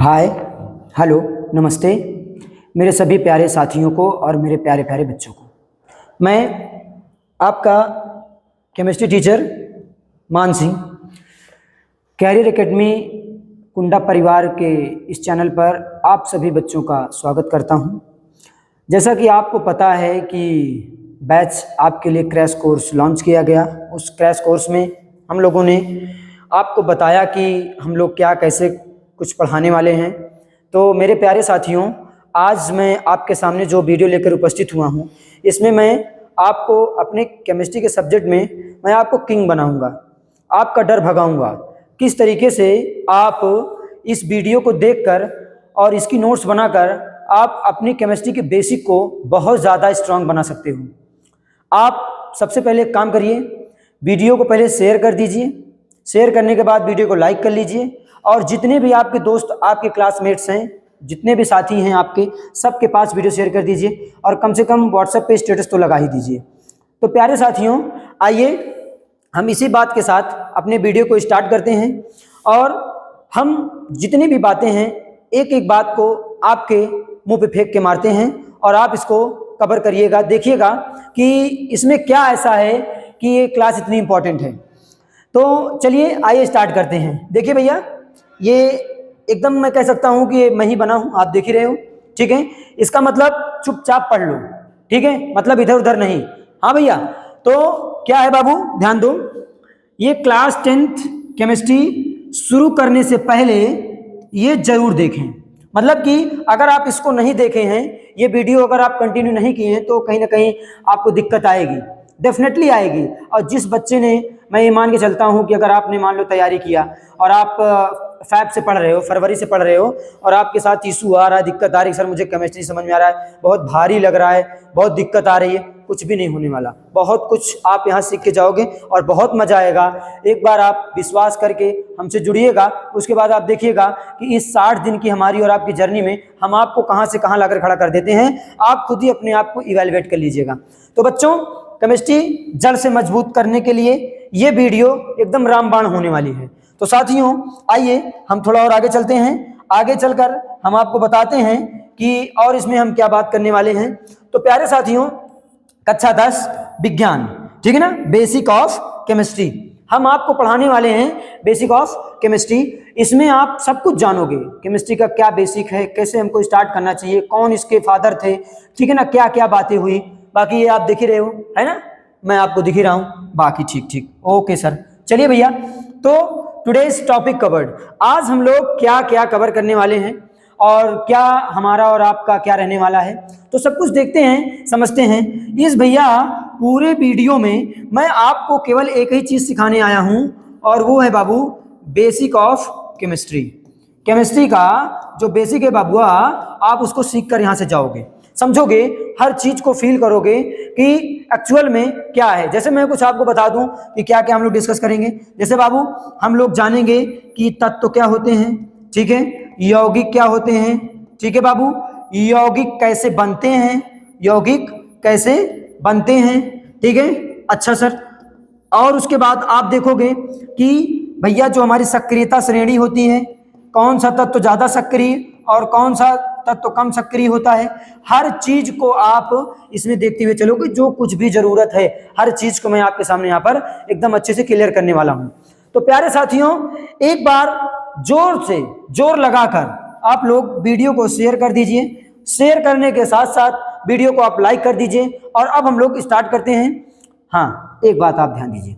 हाय, hello, नमस्ते मेरे सभी प्यारे साथियों को और मेरे प्यारे प्यारे बच्चों को। मैं आपका केमिस्ट्री टीचर मान सिंह कैरियर एकेडमी कुंडा परिवार के इस चैनल पर आप सभी बच्चों का स्वागत करता हूं। जैसा कि आपको पता है कि बैच आपके लिए क्रैश कोर्स लॉन्च किया गया। उस क्रैश कोर्स में हम लोगों ने आपको बताया कि हम लोग क्या कैसे कुछ पढ़ाने वाले हैं। तो मेरे प्यारे साथियों, आज मैं आपके सामने जो वीडियो लेकर उपस्थित हुआ हूं, इसमें मैं आपको अपने केमिस्ट्री के सब्जेक्ट में मैं आपको किंग बनाऊंगा, आपका डर भगाऊंगा। किस तरीके से आप इस वीडियो को देखकर और इसकी नोट्स बनाकर आप अपनी केमिस्ट्री के बेसिक को बहुत ज़्यादा स्ट्रांग बना सकते हो। आप सबसे पहले एक काम करिए, वीडियो को पहले शेयर कर दीजिए। शेयर करने के बाद वीडियो को लाइक कर लीजिए और जितने भी आपके दोस्त, आपके क्लासमेट्स हैं, जितने भी साथी हैं आपके, सबके पास वीडियो शेयर कर दीजिए और कम से कम व्हाट्सएप पे स्टेटस तो लगा ही दीजिए। तो प्यारे साथियों, आइए हम इसी बात के साथ अपने वीडियो को स्टार्ट करते हैं और हम जितनी भी बातें हैं एक एक बात को आपके मुंह पे फेंक के मारते हैं और आप इसको कवर करिएगा। देखिएगा कि इसमें क्या ऐसा है कि ये क्लास इतनी इंपॉर्टेंट है। तो चलिए आइए स्टार्ट करते हैं। देखिए भैया, ये एकदम मैं कह सकता हूँ कि मैं ही बना हूँ, आप देख ही रहे हो, ठीक है। इसका मतलब चुपचाप पढ़ लो, ठीक है, मतलब इधर उधर नहीं। हाँ भैया, तो क्या है बाबू, ध्यान दो। ये क्लास 10th केमिस्ट्री शुरू करने से पहले ये जरूर देखें। मतलब कि अगर आप इसको नहीं देखे हैं, ये वीडियो अगर आप कंटिन्यू नहीं किए हैं, तो कहीं ना कहीं आपको दिक्कत आएगी, डेफिनेटली आएगी। और जिस बच्चे ने, मैं ये मान के चलता हूँ कि अगर आपने मान लो तैयारी किया और आप फैब से पढ़ रहे हो, फरवरी से पढ़ रहे हो और आपके साथ इशू आ रहा है, दिक्कत आ रही है, सर मुझे केमिस्ट्री समझ में आ रहा है, बहुत भारी लग रहा है, बहुत दिक्कत आ रही है, कुछ भी नहीं होने वाला। बहुत कुछ आप यहाँ सीख के जाओगे और बहुत मजा आएगा। एक बार आप विश्वास करके हमसे जुड़िएगा, उसके बाद आप देखिएगा कि इस 60 दिन की हमारी और आपकी जर्नी में हम आपको कहाँ से कहाँ लाकर खड़ा कर देते हैं। आप खुद ही अपने आप को इवैल्यूएट कर लीजिएगा। तो बच्चों, केमिस्ट्री जड़ से मजबूत करने के लिए ये वीडियो एकदम रामबाण होने वाली है। तो साथियों, आइए हम थोड़ा और आगे चलते हैं। आगे चलकर हम आपको बताते हैं कि और इसमें हम क्या बात करने वाले हैं। तो प्यारे साथियों, कक्षा 10 विज्ञान, ठीक है ना, बेसिक ऑफ केमिस्ट्री हम आपको पढ़ाने वाले हैं। बेसिक ऑफ केमिस्ट्री, इसमें आप सब कुछ जानोगे। केमिस्ट्री का क्या बेसिक है, कैसे हमको स्टार्ट करना चाहिए, कौन इसके फादर थे, ठीक है ना, क्या क्या बातें हुई। बाकी ये आप दिख ही रहे हो, है ना, मैं आपको दिख ही रहा हूं, बाकी ठीक ठीक, ओके सर। चलिए भैया, तो टुडेज टॉपिक कवर्ड, आज हम लोग क्या क्या कवर करने वाले हैं और क्या हमारा और आपका क्या रहने वाला है, तो सब कुछ देखते हैं, समझते हैं। इस भैया पूरे वीडियो में मैं आपको केवल एक ही चीज सिखाने आया हूं और वो है बाबू बेसिक ऑफ केमिस्ट्री। केमिस्ट्री का जो बेसिक है बाबुआ, आप उसको सीख कर यहां से जाओगे, समझोगे, हर चीज को फील करोगे कि एक्चुअल में क्या है। जैसे मैं कुछ आपको बता दूं कि क्या क्या हम लोग डिस्कस करेंगे। जैसे बाबू हम लोग जानेंगे कि तत्व क्या होते हैं, ठीक है, यौगिक क्या होते हैं, ठीक है बाबू, यौगिक कैसे बनते हैं, यौगिक कैसे बनते हैं, ठीक है, अच्छा सर। और उसके बाद आप देखोगे कि भैया जो हमारी सक्रियता श्रेणी होती है, कौन सा तत्व ज्यादा सक्रिय और कौन सा तत्व कम सक्रिय होता है, हर चीज को आप इसमें देखते हुए चलोगे। जो कुछ भी जरूरत है हर चीज को मैं आपके सामने यहाँ पर एकदम अच्छे से क्लियर करने वाला हूँ। तो प्यारे साथियों, एक बार जोर से जोर लगाकर आप लोग वीडियो को शेयर कर दीजिए। शेयर करने के साथ साथ वीडियो को आप लाइक कर दीजिए और अब हम लोग स्टार्ट करते हैं। हाँ, एक बात आप ध्यान दीजिए,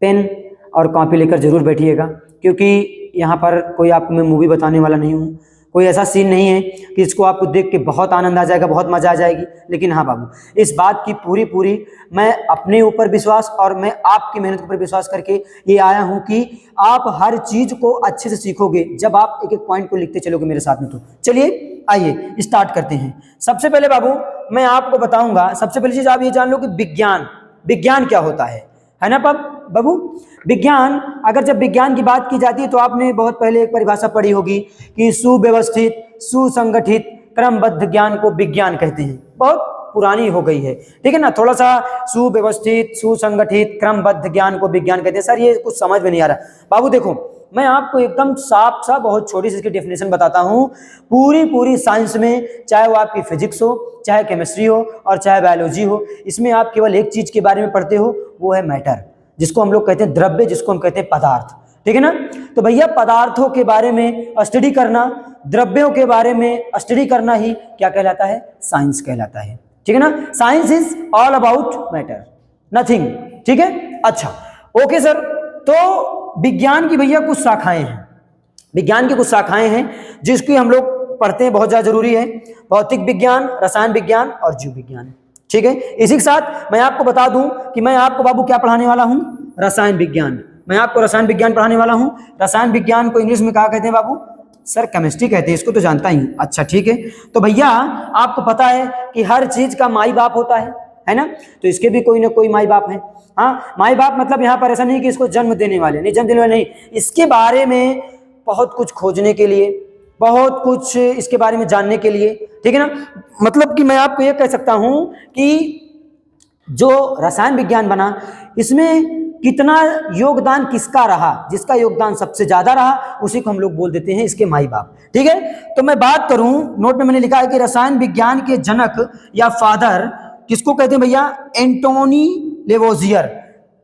पेन और कॉपी लेकर जरूर बैठिएगा, क्योंकि यहाँ पर कोई आपको मैं मूवी बताने वाला नहीं हूँ। कोई ऐसा सीन नहीं है कि इसको आपको देख के बहुत आनंद आ जाएगा, बहुत मजा आ जाएगी। लेकिन हाँ बाबू, इस बात की पूरी मैं अपने ऊपर विश्वास और मैं आपकी मेहनत के ऊपर विश्वास करके ये आया हूँ कि आप हर चीज को अच्छे से सीखोगे जब आप एक एक पॉइंट को लिखते चलोगे मेरे साथ में। तो चलिए आइए स्टार्ट करते हैं। सबसे पहले बाबू मैं आपको बताऊंगा, सबसे पहली चीज आप ये जान लो कि विज्ञान क्या होता है ना बाबू। विज्ञान, अगर जब विज्ञान की बात की जाती है तो आपने बहुत पहले एक परिभाषा पढ़ी होगी कि सुव्यवस्थित सुसंगठित क्रमबद्ध ज्ञान को विज्ञान कहते हैं। बहुत पुरानी हो गई है, ठीक है ना, थोड़ा सा सुव्यवस्थित सुसंगठित क्रमबद्ध ज्ञान को विज्ञान कहते हैं। सर ये कुछ समझ में नहीं आ रहा बाबू। देखो मैं आपको एकदम साफ सा बहुत छोटी सी इसकी डेफिनेशन बताता हूँ। पूरी साइंस में, चाहे वो आपकी फिजिक्स हो, चाहे केमिस्ट्री हो और चाहे बायोलॉजी हो, इसमें आप केवल एक चीज के बारे में पढ़ते हो, वो है मैटर, जिसको हम लोग कहते हैं द्रव्य, जिसको हम कहते हैं पदार्थ। ठीक है ना। तो भैया पदार्थों के बारे में स्टडी करना, द्रव्यों के बारे में स्टडी करना ही क्या कहलाता है? साइंस कहलाता है। ठीक है ना। Science is all about matter, nothing. ठीक है। अच्छा, ओके सर। तो विज्ञान की भैया कुछ शाखाएं हैं, विज्ञान की कुछ शाखाएं हैं जिसकी हम लोग पढ़ते हैं, बहुत ज्यादा जरूरी है। भौतिक विज्ञान, रसायन विज्ञान और जीव विज्ञान। ठीक है। इसी के साथ मैं आपको बता दूं कि मैं आपको बाबू क्या पढ़ाने वाला हूं? रसायन विज्ञान। मैं आपको रसायन विज्ञान पढ़ाने वाला हूं। रसायन विज्ञान को इंग्लिश में क्या कहते हैं बाबू? सर केमिस्ट्री कहते हैं, इसको तो जानता ही हूं। अच्छा ठीक है। तो भैया आपको पता है कि हर चीज का माई बाप होता है ना। तो इसके भी कोई ना कोई माई बाप है। हाँ, माई बाप मतलब यहाँ पर ऐसा नहीं कि इसको जन्म देने वाले, नहीं, जन्म देने वाले नहीं, इसके बारे में बहुत कुछ खोजने के लिए, बहुत कुछ इसके बारे में जानने के लिए। ठीक है ना। मतलब कि मैं आपको ये कह सकता हूं कि जो रसायन विज्ञान बना, इसमें कितना योगदान किसका रहा, जिसका योगदान सबसे ज्यादा रहा उसी को हम लोग बोल देते हैं इसके माई बाप। ठीक है। तो मैं बात करूं, नोट में मैंने लिखा है कि रसायन विज्ञान के जनक या फादर किसको कहते हैं भैया? एंटोनी लेवोजियर।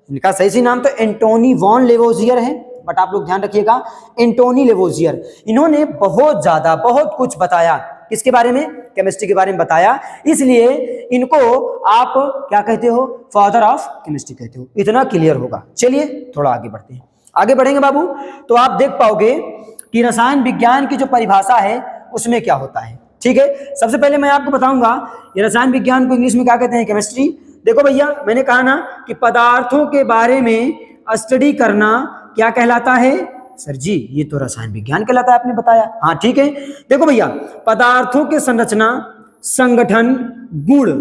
इनका सही सी नाम तो एंटोनी वॉन लेवोजियर है, बट आप लोग ध्यान रखिएगा, एंटोनी लेवोजियर। इन्होंने बहुत ज्यादा, बहुत कुछ बताया। किसके बारे में? केमिस्ट्री के बारे में बताया। इसलिए इनको आप क्या कहते हो? फादर ऑफ केमिस्ट्री कहते हो। इतना क्लियर होगा। चलिए थोड़ा आगे बढ़ते हैं। आगे बढ़ेंगे बाबू तो आप देख पाओगे कि रसायन विज्ञान की जो परिभाषा है उसमें क्या होता है। ठीक है। सबसे पहले मैं आपको बताऊंगा ये रसायन विज्ञान को इंग्लिश में क्या कहते हैं? केमिस्ट्री। देखो भैया, मैंने कहा ना कि पदार्थों के बारे में स्टडी करना क्या कहलाता है? सर जी ये तो रसायन विज्ञान कहलाता है, आपने बताया। हाँ ठीक है। देखो भैया, पदार्थों के संरचना, संगठन, गुण,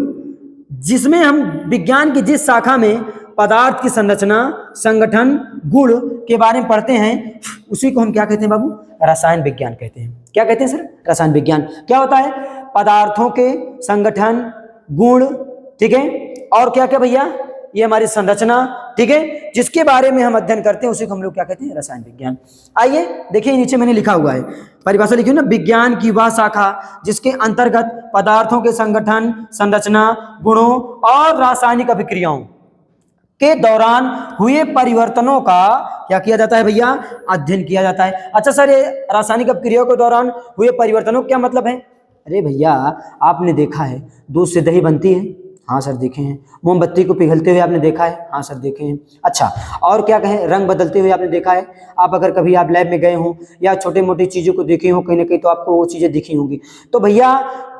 जिसमें हम विज्ञान की जिस शाखा में पदार्थ की संरचना, संगठन, गुण के बारे में पढ़ते हैं उसी को हम क्या कहते हैं बाबू? रसायन विज्ञान कहते हैं। क्या कहते हैं सर? रसायन विज्ञान। क्या होता है? पदार्थों के संगठन, गुण, ठीक है, और क्या क्या भैया? ये हमारी संरचना, ठीक है, जिसके बारे में हम अध्ययन करते हैं उसी को हम लोग क्या कहते हैं? रसायन विज्ञान। आइए देखिए, नीचे मैंने लिखा हुआ है, परिभाषा लिखी ना, विज्ञान की वह शाखा जिसके अंतर्गत पदार्थों के संगठन, संरचना, गुणों और रासायनिक अभिक्रियाओं के दौरान हुए परिवर्तनों का क्या किया जाता है भैया? अध्ययन किया जाता है। अच्छा सर, ये रासायनिक अभिक्रियाओं के दौरान हुए परिवर्तनों का क्या मतलब है? अरे भैया, आपने देखा है दूध से दही बनती है। हाँ सर देखे हैं। मोमबत्ती को पिघलते हुए आपने देखा है। हाँ सर देखे हैं। अच्छा, और क्या कहें? रंग बदलते हुए आपने देखा है। आप अगर कभी आप लैब में गए हो या छोटी मोटी चीज़ों को देखे हो कहीं ना कहीं, तो आपको वो चीज़ें दिखी होंगी। तो भैया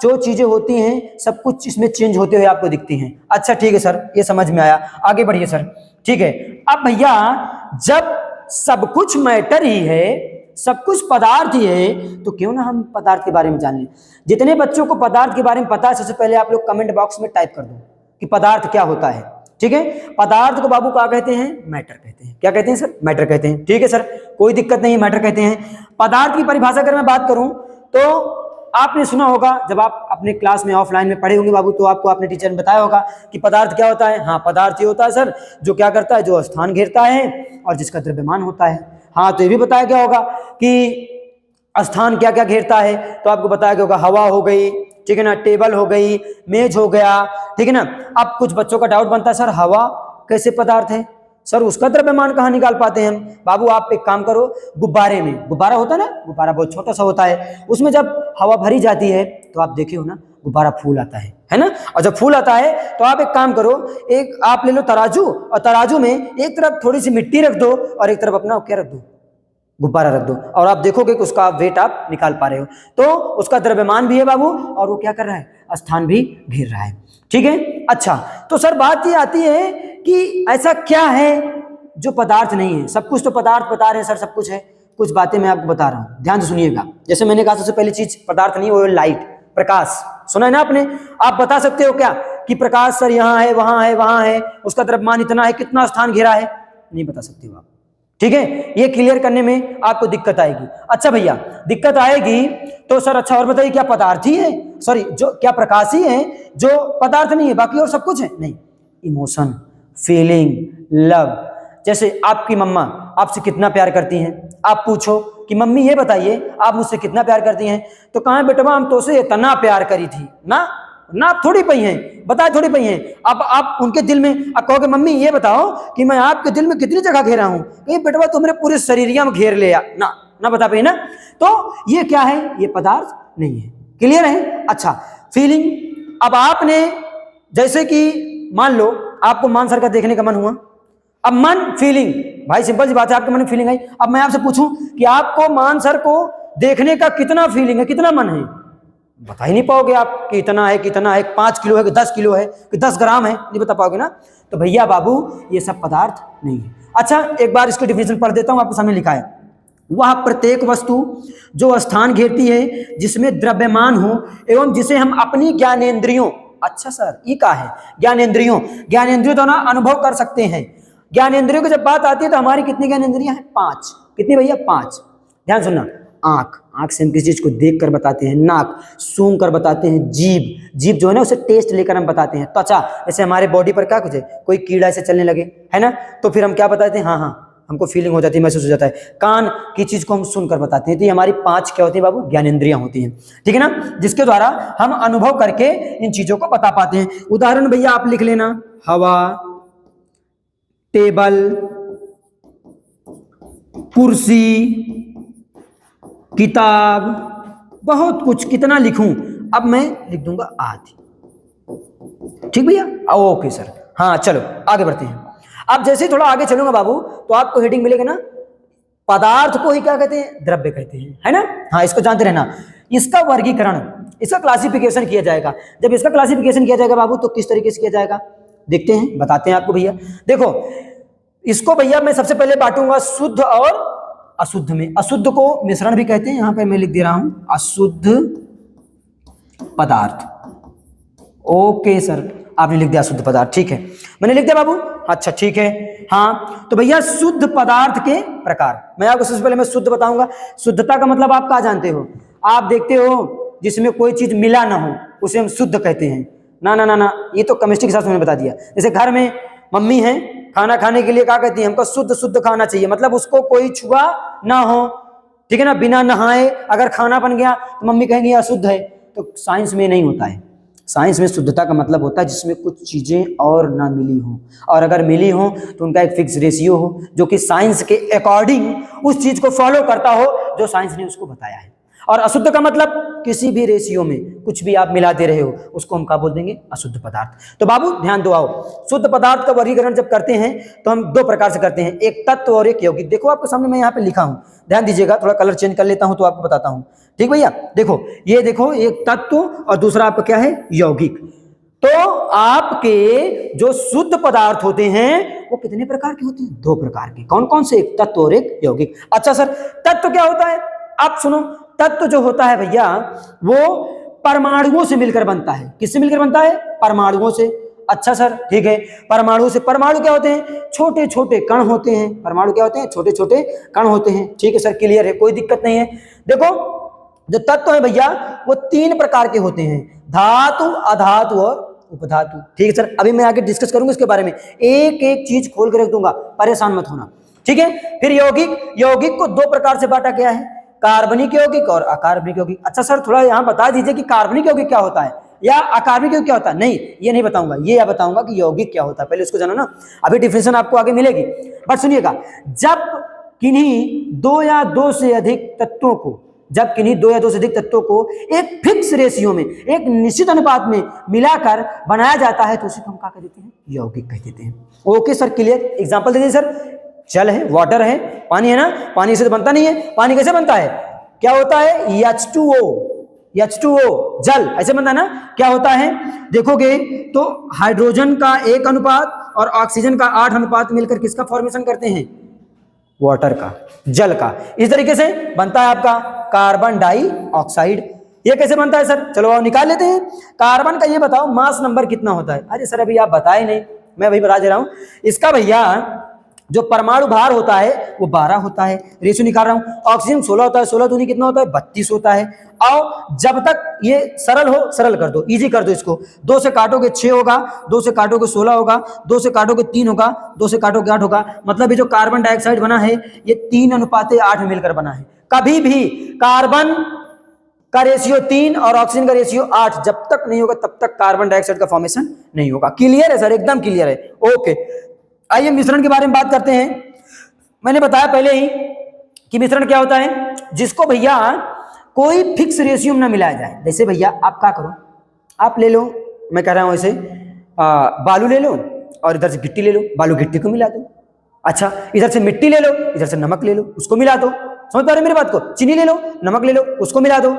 जो चीज़ें होती हैं सब कुछ इसमें चेंज होते हुए आपको दिखती हैं। अच्छा ठीक है सर, ये समझ में आया। आगे बढ़िए सर। ठीक है। अब भैया जब सब कुछ मैटर ही है, सब कुछ पदार्थ ही है, तो क्यों ना हम पदार्थ के बारे में जान लें। जितने बच्चों को पदार्थ के बारे में पता है, सबसे पहले आप लोग कमेंट बॉक्स में टाइप कर दो कि पदार्थ क्या होता है। ठीक है। पदार्थ को बाबू क्या कहते हैं? मैटर कहते हैं। क्या कहते हैं सर? मैटर कहते हैं। ठीक है सर, कोई दिक्कत नहीं, मैटर कहते हैं। पदार्थ की परिभाषा अगर मैं बात करूं तो आपने सुना होगा, जब आप अपने क्लास में ऑफलाइन में पढ़े होंगे बाबू, तो आपको अपने टीचर ने बताया होगा कि पदार्थ क्या होता है। हाँ, पदार्थ ये होता है सर जो क्या करता है? जो स्थान घेरता है और जिसका द्रव्यमान होता है। हाँ, तो ये भी बताया गया होगा कि स्थान क्या क्या घेरता है, तो आपको बताया गया होगा हवा हो गई, ठीक है ना, टेबल हो गई, मेज हो गया, ठीक है ना। अब कुछ बच्चों का डाउट बनता है, सर हवा कैसे पदार्थ है? सर उसका द्रव्यमान कहाँ निकाल पाते हैं हम? बाबू आप एक काम करो, गुब्बारे में, गुब्बारा होता है ना, गुब्बारा बहुत छोटा सा होता है, उसमें जब हवा भरी जाती है तो आप देखे हो ना, गुब्बारा फूल आता है ना। और जब फूल आता है तो आप एक काम करो, एक आप ले लो तराजू, और तराजू में एक तरफ थोड़ी सी मिट्टी रख दो और एक तरफ अपना क्या रख दो? गुब्बारा रख दो, और आप देखोगे कि उसका वेट आप निकाल पा रहे हो। तो उसका द्रव्यमान भी है बाबू, और वो क्या कर रहा है? स्थान भी घेर रहा है। ठीक है। अच्छा, तो सर बात ये आती है कि ऐसा क्या है जो पदार्थ नहीं है? सब कुछ तो पदार्थ बता रहे हैं सर, सब कुछ है। कुछ बातें मैं आपको बता रहा हूं, ध्यान से सुनिएगा। जैसे मैंने कहा, सबसे पहली चीज पदार्थ नहीं, वो लाइट, प्रकाश। सुना है ना आपने? आप बता सकते हो क्या कि प्रकाश सर यहाँ है, वहां है, वहां है, उसका द्रव्यमान इतना है, कितना स्थान घेरा है? नहीं बता सकते हो आप। ठीक है। ये क्लियर करने में आपको दिक्कत आएगी। अच्छा भैया, दिक्कत आएगी तो सर अच्छा और बताइए, क्या पदार्थ ही है, सॉरी जो क्या प्रकाश ही है जो पदार्थ नहीं है, बाकी और सब कुछ है? नहीं। इमोशन, फीलिंग, लव, जैसे आपकी मम्मा आपसे कितना प्यार करती हैं। आप पूछो कि मम्मी ये बताइए आप मुझसे कितना प्यार करती हैं, तो कहाँ बेटवा हम तो से इतना प्यार करी थी ना, ना थोड़ी पई हैं, बताए थोड़ी पई हैं। अब आप उनके दिल में अब कहोगे मम्मी ये बताओ कि मैं आपके दिल में कितनी जगह घेरा हूं, कहीं बेटवा तुमने पूरे शरीरिया में घेर लिया ना, ना बता पाई ना। तो ये क्या है, ये पदार्थ नहीं है। क्लियर है। अच्छा फीलिंग, अब आपने जैसे कि मान लो आपको मान सर का देखने का मन हुआ, अब मन फीलिंग, भाई सिंपल सी बात है, आपके मन में फीलिंग आई। अब मैं आपसे पूछूं कि आपको मान सर को देखने का कितना फीलिंग है, कितना मन है, बता ही नहीं पाओगे आप कि इतना है, कितना है, 5 किलो है कि 10 किलो है कि 10 ग्राम है, नहीं बता पाओगे ना। तो भैया बाबू ये सब पदार्थ नहीं है। अच्छा एक बार इसको डिफिनेशन पढ़ देता हूं, आपके सामने लिखा है, वह प्रत्येक वस्तु जो स्थान घेरती है जिसमें द्रव्यमान हो एवं जिसे हम अपनी ज्ञानेंद्रियों, अच्छा सर ये क्या है, ज्ञानेंद्रियों, ज्ञानेंद्रियों तो ना अनुभव कर सकते हैं। ज्ञानेंद्रियों की जब बात आती है तो हमारी कितनी ज्ञानेंद्रियां हैं, 5। कितनी भैया, 5। ध्यान सुनना, आंख, आंख से हम किसी चीज को देख कर बताते हैं, नाक सूंघ कर बताते हैं, जीभ, जीभ जो है ना उसे टेस्ट लेकर हम बताते हैं, त्वचा जैसे हमारे बॉडी पर क्या कुछ है, कोई कीड़ा ऐसे चलने लगे है ना, तो फिर हम क्या बताते हैं, हाँ हाँ हमको फीलिंग हो जाती है, महसूस हो जाता है। कान की चीज को हम सुनकर बताते हैं। तो ये हमारी 5 क्या होती है बाबू, ज्ञानेंद्रियां होती हैं, ठीक है ना, जिसके द्वारा हम अनुभव करके इन चीजों को बता पाते हैं। उदाहरण भैया आप लिख लेना, हवा, टेबल, कुर्सी, किताब, बहुत कुछ, कितना लिखूं, अब मैं लिख दूंगा आदि। ठीक भैया, ओके सर, हाँ चलो आगे बढ़ते हैं। अब जैसे थोड़ा आगे चलूंगा बाबू तो आपको हेडिंग मिलेगा ना, पदार्थ को ही क्या कहते हैं, द्रव्य कहते हैं, है ना। हाँ इसको जानते रहना। इसका वर्गीकरण, इसका क्लासिफिकेशन किया जाएगा। जब इसका क्लासिफिकेशन किया जाएगा बाबू तो किस तरीके से किया जाएगा, देखते हैं, बताते हैं आपको भैया। देखो इसको भैया मैं सबसे पहले बांटूंगा शुद्ध और अशुद्ध में। अशुद्ध को मिश्रण भी कहते हैं, यहां पर मैं लिख दे रहा हूं अशुद्ध पदार्थ। ओके सर आपने लिख दिया शुद्ध पदार्थ, ठीक है, मैंने लिख दिया बाबू, अच्छा ठीक है। हाँ तो भैया शुद्ध पदार्थ के प्रकार, मैं आपको सबसे पहले मैं शुद्ध बताऊंगा। शुद्धता का मतलब आप क्या जानते हो, आप देखते हो जिसमें कोई चीज मिला ना हो उसे हम शुद्ध कहते हैं। ना ना ना ना, ये तो केमिस्ट्री के साथ मैंने बता दिया। जैसे घर में मम्मी है, खाना खाने के लिए क्या कहती है, हमको शुद्ध शुद्ध खाना चाहिए, मतलब उसको कोई छुआ ना हो, ठीक है ना, बिना नहाए अगर खाना बन गया तो मम्मी कहेंगी अशुद्ध है। तो साइंस में नहीं होता है, साइंस में शुद्धता का मतलब होता है जिसमें कुछ चीजें और ना मिली हो, और अगर मिली हो तो उनका एक फिक्स रेशियो हो जो कि साइंस के अकॉर्डिंग उस चीज को फॉलो करता हो जो साइंस ने उसको बताया है। और अशुद्ध का मतलब किसी भी रेशियो में कुछ भी आप मिला दे रहे हो उसको हम क्या बोल देंगे, अशुद्ध पदार्थ। तो बाबू ध्यान दो, आओ शुद्ध पदार्थ का वर्गीकरण जब करते हैं तो हम 2 प्रकार से करते हैं, एक तत्व और एक यौगिक। देखो आपके सामने मैं यहाँ पे लिखा हूं, ध्यान दीजिएगा, थोड़ा कलर चेंज कर लेता हूं तो आपको बताता हूं। ठीक भैया, देखो ये देखो, एक तत्व और दूसरा आपका क्या है, यौगिक। तो आपके जो शुद्ध पदार्थ होते हैं वो कितने प्रकार के होते हैं, 2 प्रकार के। कौन कौन से, एक तत्व और एक यौगिक। अच्छा सर तत्व क्या होता है, आप सुनो, तत्व जो होता है भैया वो परमाणुओं से मिलकर बनता है। किससे मिलकर बनता है, परमाणुओं से। अच्छा सर ठीक है, परमाणु से। परमाणु क्या होते हैं, छोटे छोटे कण होते हैं। परमाणु क्या होते हैं, छोटे छोटे कण होते हैं। ठीक है सर, क्लियर है, कोई दिक्कत नहीं है। देखो जो तत्व है भैया वो 3 प्रकार के होते हैं, धातु, अधातु और उपधातु। ठीक है सर, अभी मैं आगे डिस्कस करूंगा इसके बारे में, एक एक चीज खोल के रख दूंगा, परेशान मत होना। ठीक है, फिर यौगिक, यौगिक को 2 प्रकार से बांटा गया है, कार्बनिक यौगिक और अकार्बनिक यौगिक। अच्छा सर थोड़ा यहां बता दीजिए कि कार्बनिक यौगिक क्या होता है या अकार्बनिक यौगिक क्या होता है। नहीं ये नहीं बताऊंगा, ये बताऊंगा कि यौगिक क्या होता है, पहले उसको जानो ना, अभी डिफिनेशन आपको आगे मिलेगी। बट सुनिएगा, जब किन्हीं 2 या 2 से अधिक तत्वों को, जब किन्हीं 2 या 2 से अधिक तत्वों को एक फिक्स रेशियो में, एक निश्चित अनुपात में मिलाकर बनाया जाता है तो उसे हम क्या कह देते हैं, यौगिक कह देते हैं। ओके सर क्लियर, एग्जांपल दे दीजिए सर। जल है, वाटर है, पानी है ना, पानी से तो बनता नहीं है, पानी कैसे बनता है, क्या होता है, H2O, H2O जल ऐसे बनता है ना। क्या होता है देखोगे तो हाइड्रोजन का 1 अनुपात और ऑक्सीजन का 8 अनुपात मिलकर किसका फॉर्मेशन करते हैं, वाटर का, जल का। इस तरीके से बनता है आपका कार्बन डाइऑक्साइड। ये कैसे बनता है सर, चलो आओ निकाल लेते हैं। कार्बन का ये बताओ मास नंबर कितना होता है। अरे सर अभी आप बताए नहीं, मैं अभी बता दे रहा हूं। इसका भैया जो परमाणु भार होता है वो 12 होता है। रेशियो निकाल रहा हूं, ऑक्सीजन 16 होता है, 16 दूनी कितना होता है 32 होता है। आओ जब तक ये सरल हो सरल कर दो, इजी कर दो इसको। 2 से काटोगे 6 होगा, 2 से काटोगे 16 होगा, 2 से काटोगे 3 होगा, 2 से काटोगे 8 होगा। मतलब ये जो कार्बन डाइऑक्साइड बना है ये 3:8 में मिलकर बना है। कभी भी कार्बन का रेशियो 3 और ऑक्सीजन का रेशियो 8 जब तक नहीं होगा तब तक कार्बन डाइऑक्साइड का फॉर्मेशन नहीं होगा। क्लियर है सर? एकदम क्लियर है। ओके, आइए मिश्रण के बारे में बात करते हैं। मैंने बताया पहले ही कि मिश्रण क्या होता है, जिसको भैया कोई फिक्स रेशियो में ना मिलाया जाए। जैसे भैया आप क्या करो, आप ले लो, मैं कह रहा हूं ऐसे बालू ले लो और इधर से गिट्टी ले लो, बालू गिट्टी को मिला दो। अच्छा, इधर से मिट्टी ले लो, इधर से नमक ले लो, उसको मिला दो। समझ पा रहे मेरी बात को? चीनी ले लो, नमक ले लो, उसको मिला दो।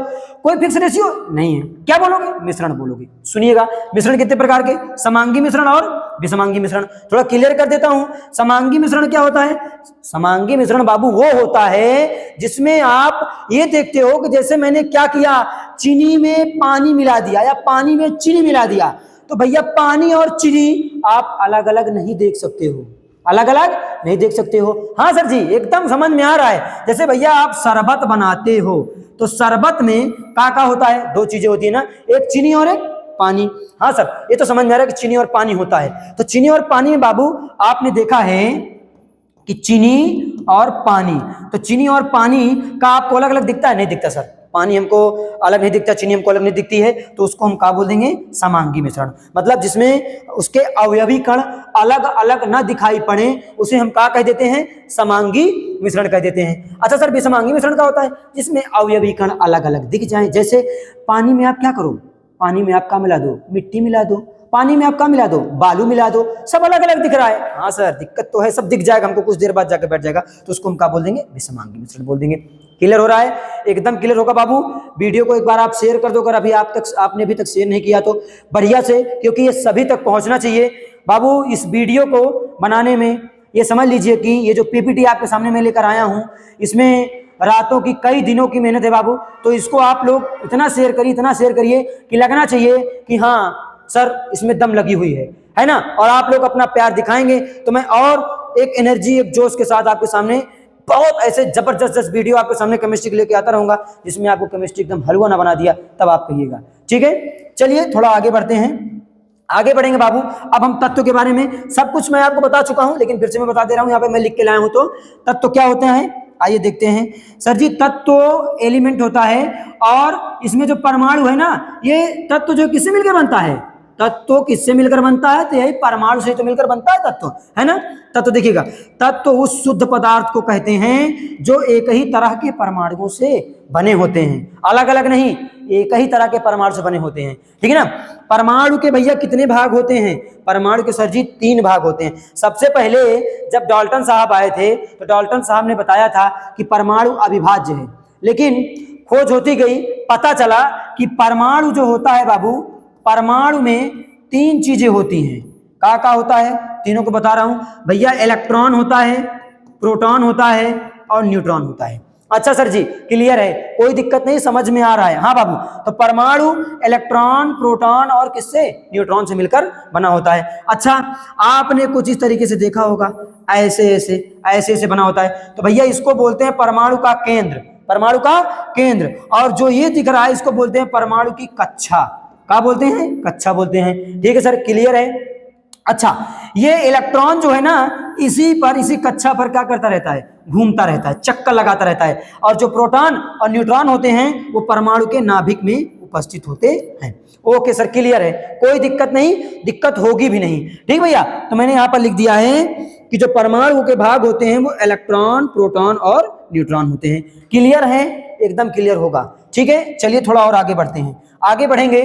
कोई फिक्स रेशियो नहीं है। क्या बोलोगे? मिश्रण बोलोगे। सुनिएगा, मिश्रण कितने प्रकार के, समांगी मिश्रण और विषमांगी मिश्रण। थोड़ा क्लियर कर देता हूं। समांगी मिश्रण क्या होता है? समांगी मिश्रण बाबू वो होता है जिसमें आप ये देखते हो कि जैसे मैंने क्या किया, चीनी में पानी मिला दिया या पानी में चीनी मिला दिया, तो भैया पानी और चीनी आप अलग अलग नहीं देख सकते हो, अलग अलग नहीं देख सकते हो। हाँ सर जी, एकदम समझ में आ रहा है। जैसे भैया आप शरबत बनाते हो तो शरबत में क्या होता है? 2 चीजें होती है ना, एक चीनी और एक पानी। हाँ सर, ये तो समझ में आ रहा है कि चीनी और पानी होता है। तो चीनी और पानी में बाबू आपने देखा है कि चीनी और पानी, तो चीनी और पानी का आपको अलग अलग दिखता है? नहीं दिखता सर, पानी हमको अलग नहीं दिखता, चीनी हमको अलग नहीं दिखती है, तो उसको हम क्या बोल देंगे? समांगी मिश्रण। मतलब जिसमें उसके अवयवी कण अलग अलग ना दिखाई पड़े उसे हम क्या कह देते हैं? समांगी मिश्रण कह देते हैं। अच्छा सर, विषमांगी मिश्रण क्या होता है? जिसमें अवयवी कण अलग अलग दिख जाए। जैसे पानी में आप क्या करो, पानी में आप क्या मिला दो? मिट्टी मिला दो। पानी में आप क्या मिला दो? बालू मिला दो। सब अलग अलग दिख रहा है। हाँ सर, दिक्कत तो है, सब दिख जाएगा हमको, कुछ देर बाद जाकर बैठ जाएगा, तो उसको हम क्या बोल देंगे? विषमांगी मिश्रण बोल देंगे। क्लियर हो रहा है? एकदम क्लियर होगा बाबू। वीडियो को एक बार आप शेयर कर दो, अगर आपने अभी तक शेयर नहीं किया तो बढ़िया से, क्योंकि ये सभी तक पहुंचना चाहिए बाबू। इस वीडियो को बनाने में ये समझ लीजिए कि ये जो पीपीटी आपके सामने मैं लेकर आया हूं, इसमें रातों की, कई दिनों की मेहनत है बाबू। तो इसको आप लोग इतना शेयर करिए कि लगना चाहिए कि हाँ सर इसमें दम लगी हुई है ना। और आप लोग अपना प्यार दिखाएंगे तो मैं और एक एनर्जी, एक जोश के साथ आपके सामने बहुत ऐसे जबरदस्त वीडियो आपके सामने केमिस्ट्री के लेके आता रहूंगा, जिसमें आपको केमिस्ट्री एकदम हलवा ना बना दिया तब आप कहिएगा। ठीक है, चलिए थोड़ा आगे बढ़ते हैं। आगे बढ़ेंगे बाबू। अब हम तत्व के बारे में सब कुछ मैं आपको बता चुका हूं, लेकिन फिर से मैं बता दे रहा हूं, यहाँ पे मैं लिख के लाया हूं। तो तत्व क्या होते हैं, आइए देखते हैं। सर जी, तत्व एलिमेंट होता है और इसमें जो परमाणु है ना, ये तत्व जो किससे मिलकर बनता है? तत्व किससे मिलकर बनता है? तो यही परमाणु से तो मिलकर बनता है तत्व, है ना। तत्व देखिएगा, तत्व उस शुद्ध पदार्थ को कहते हैं जो एक ही तरह के परमाणुओं से बने होते हैं, अलग अलग नहीं, एक ही तरह के परमाणु से बने होते हैं। ठीक है ना। परमाणु के भैया कितने भाग होते हैं? परमाणु के सर जी 3 भाग होते हैं। सबसे पहले जब डाल्टन साहब आए थे तो डाल्टन साहब ने बताया था कि परमाणु अविभाज्य है, लेकिन खोज होती गई, पता चला कि परमाणु जो होता है बाबू, परमाणु में 3 चीजें होती हैं। क्या होता है? तीनों को बता रहा हूं भैया। इलेक्ट्रॉन होता है, प्रोटॉन होता है और न्यूट्रॉन होता है। अच्छा सर जी, क्लियर है, कोई दिक्कत नहीं, समझ में आ रहा है? हाँ बाबू, तो परमाणु इलेक्ट्रॉन, प्रोटॉन और किससे? न्यूट्रॉन से मिलकर बना होता है। अच्छा, आपने कुछ इस तरीके से देखा होगा, ऐसे ऐसे बना होता है, तो भैया इसको बोलते हैं परमाणु का केंद्र, परमाणु का केंद्र। और जो ये दिख रहा है इसको बोलते हैं परमाणु की कक्षा। क्या बोलते हैं? कक्षा बोलते हैं। ठीक है सर, क्लियर है। अच्छा, ये इलेक्ट्रॉन जो है ना, इसी कक्षा पर क्या करता रहता है? घूमता रहता है, चक्कर लगाता रहता है। और जो प्रोटॉन और न्यूट्रॉन होते हैं वो परमाणु के नाभिक में उपस्थित होते हैं। ओके सर, क्लियर है, कोई दिक्कत नहीं, दिक्कत होगी भी नहीं। ठीक भैया, तो मैंने यहाँ पर लिख दिया है कि जो परमाणु के भाग होते हैं वो इलेक्ट्रॉन, प्रोटॉन और न्यूट्रॉन होते हैं। क्लियर है? एकदम क्लियर होगा। ठीक है, चलिए थोड़ा और आगे बढ़ते हैं। आगे बढ़ेंगे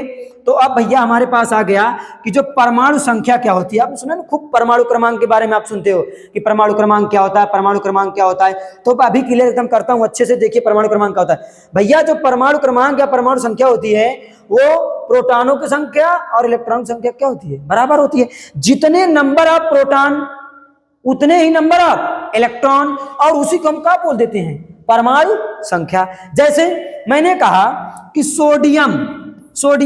तो अब भैया हमारे पास आ गया कि जो परमाणु संख्या क्या होती है। आपने सुना ना खूब परमाणु क्रमांक के बारे में, आप सुनते हो कि परमाणु क्रमांक क्या होता है, परमाणु क्रमांक क्या होता है। तो अभी क्लियर एकदम करता हूं, अच्छे से देखिए परमाणु क्रमांक क्या होता है। भैया जो परमाणु क्रमांक या परमाणु संख्या होती है वो प्रोटॉनों की संख्या और इलेक्ट्रॉन की संख्या क्या होती है? बराबर होती है। जितने नंबर ऑफ प्रोटॉन उतने ही नंबर ऑफ इलेक्ट्रॉन, और उसी को हम क्या बोल देते हैं? परमाणु संख्या। जैसे मैंने कहा कि सोडियम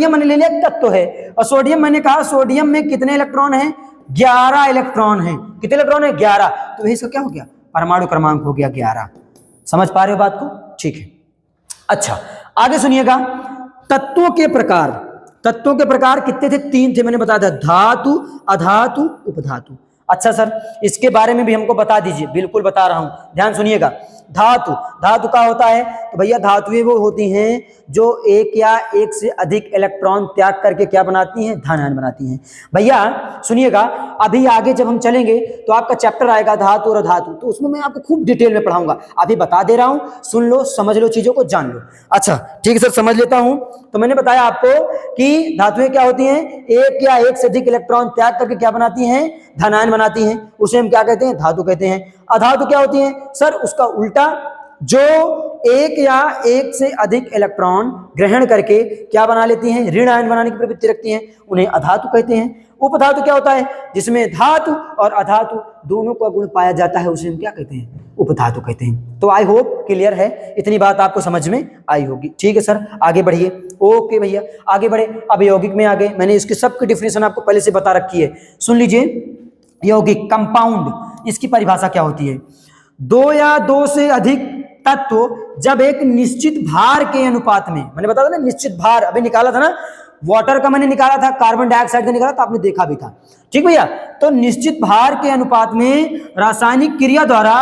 मैंने ले लिया तत्व है, और सोडियम मैंने कहा सोडियम में कितने इलेक्ट्रॉन हैं? 11 इलेक्ट्रॉन हैं। कितने इलेक्ट्रॉन है? 11। तो इसका क्या हो गया, परमाणु क्रमांक हो गया 11। समझ पा रहे हो बात को? ठीक है। अच्छा आगे सुनिएगा, तत्वों के प्रकार। तत्वों के प्रकार कितने थे? 3 थे, मैंने बताया था, धातु, अधातु, उपधातु। अच्छा सर इसके बारे में भी हमको बता दीजिए। बिल्कुल बता रहा हूं, ध्यान सुनिएगा। धातु, धातु का होता है तो भैया धातुएं वो होती हैं जो एक या एक से अधिक इलेक्ट्रॉन त्याग करके क्या बनाती हैं, धन आयन बनाती हैं। भैया सुनिएगा, अभी आगे जब हम चलेंगे तो आपका चैप्टर आएगा धातु और अधातु, तो उसमें मैं आपको खूब डिटेल में पढ़ाऊंगा। अभी बता दे रहा हूं, सुन लो, समझ लो, चीजों को जान लो। अच्छा ठीक है सर, समझ लेता हूं। तो मैंने बताया आपको कि धातुएं क्या होती हैं, एक या एक से अधिक इलेक्ट्रॉन त्याग करके क्या बनाती हैं, धन आयन बनाती हैं, उसे हम क्या कहते हैं, धातु कहते हैं। अधातु क्या होती है सर? उसका उल्टा, जो एक या एक से अधिक इलेक्ट्रॉन ग्रहण करके क्या बना लेती हैं, ऋण आयन बनाने की प्रवृत्ति रखती हैं, उन्हें अधातु कहते हैं। उपधातु क्या होता है? जिसमें धातु और अधातु दोनों का गुण पाया जाता है, उसे हम क्या कहते हैं, उपधातु कहते हैं। तो आई होप क्लियर है, इतनी बात आपको समझ में आई होगी। ठीक है सर, आगे बढ़िए। ओके भैया आगे बढ़े। अब यौगिक में आ गए, मैंने इसके सबकी डिफिनेशन आपको पहले से बता रखी है, सुन लीजिए। यौगिक कंपाउंड, इसकी परिभाषा क्या होती है? 2 या 2 से अधिक तत्व जब एक निश्चित भार के अनुपात में, मैंने बताया था ना निश्चित भार, अभी निकाला था ना, वाटर का मैंने निकाला था, कार्बन डाइऑक्साइड का निकाला था, आपने देखा भी था। ठीक भैया, तो निश्चित भार के अनुपात में रासायनिक क्रिया द्वारा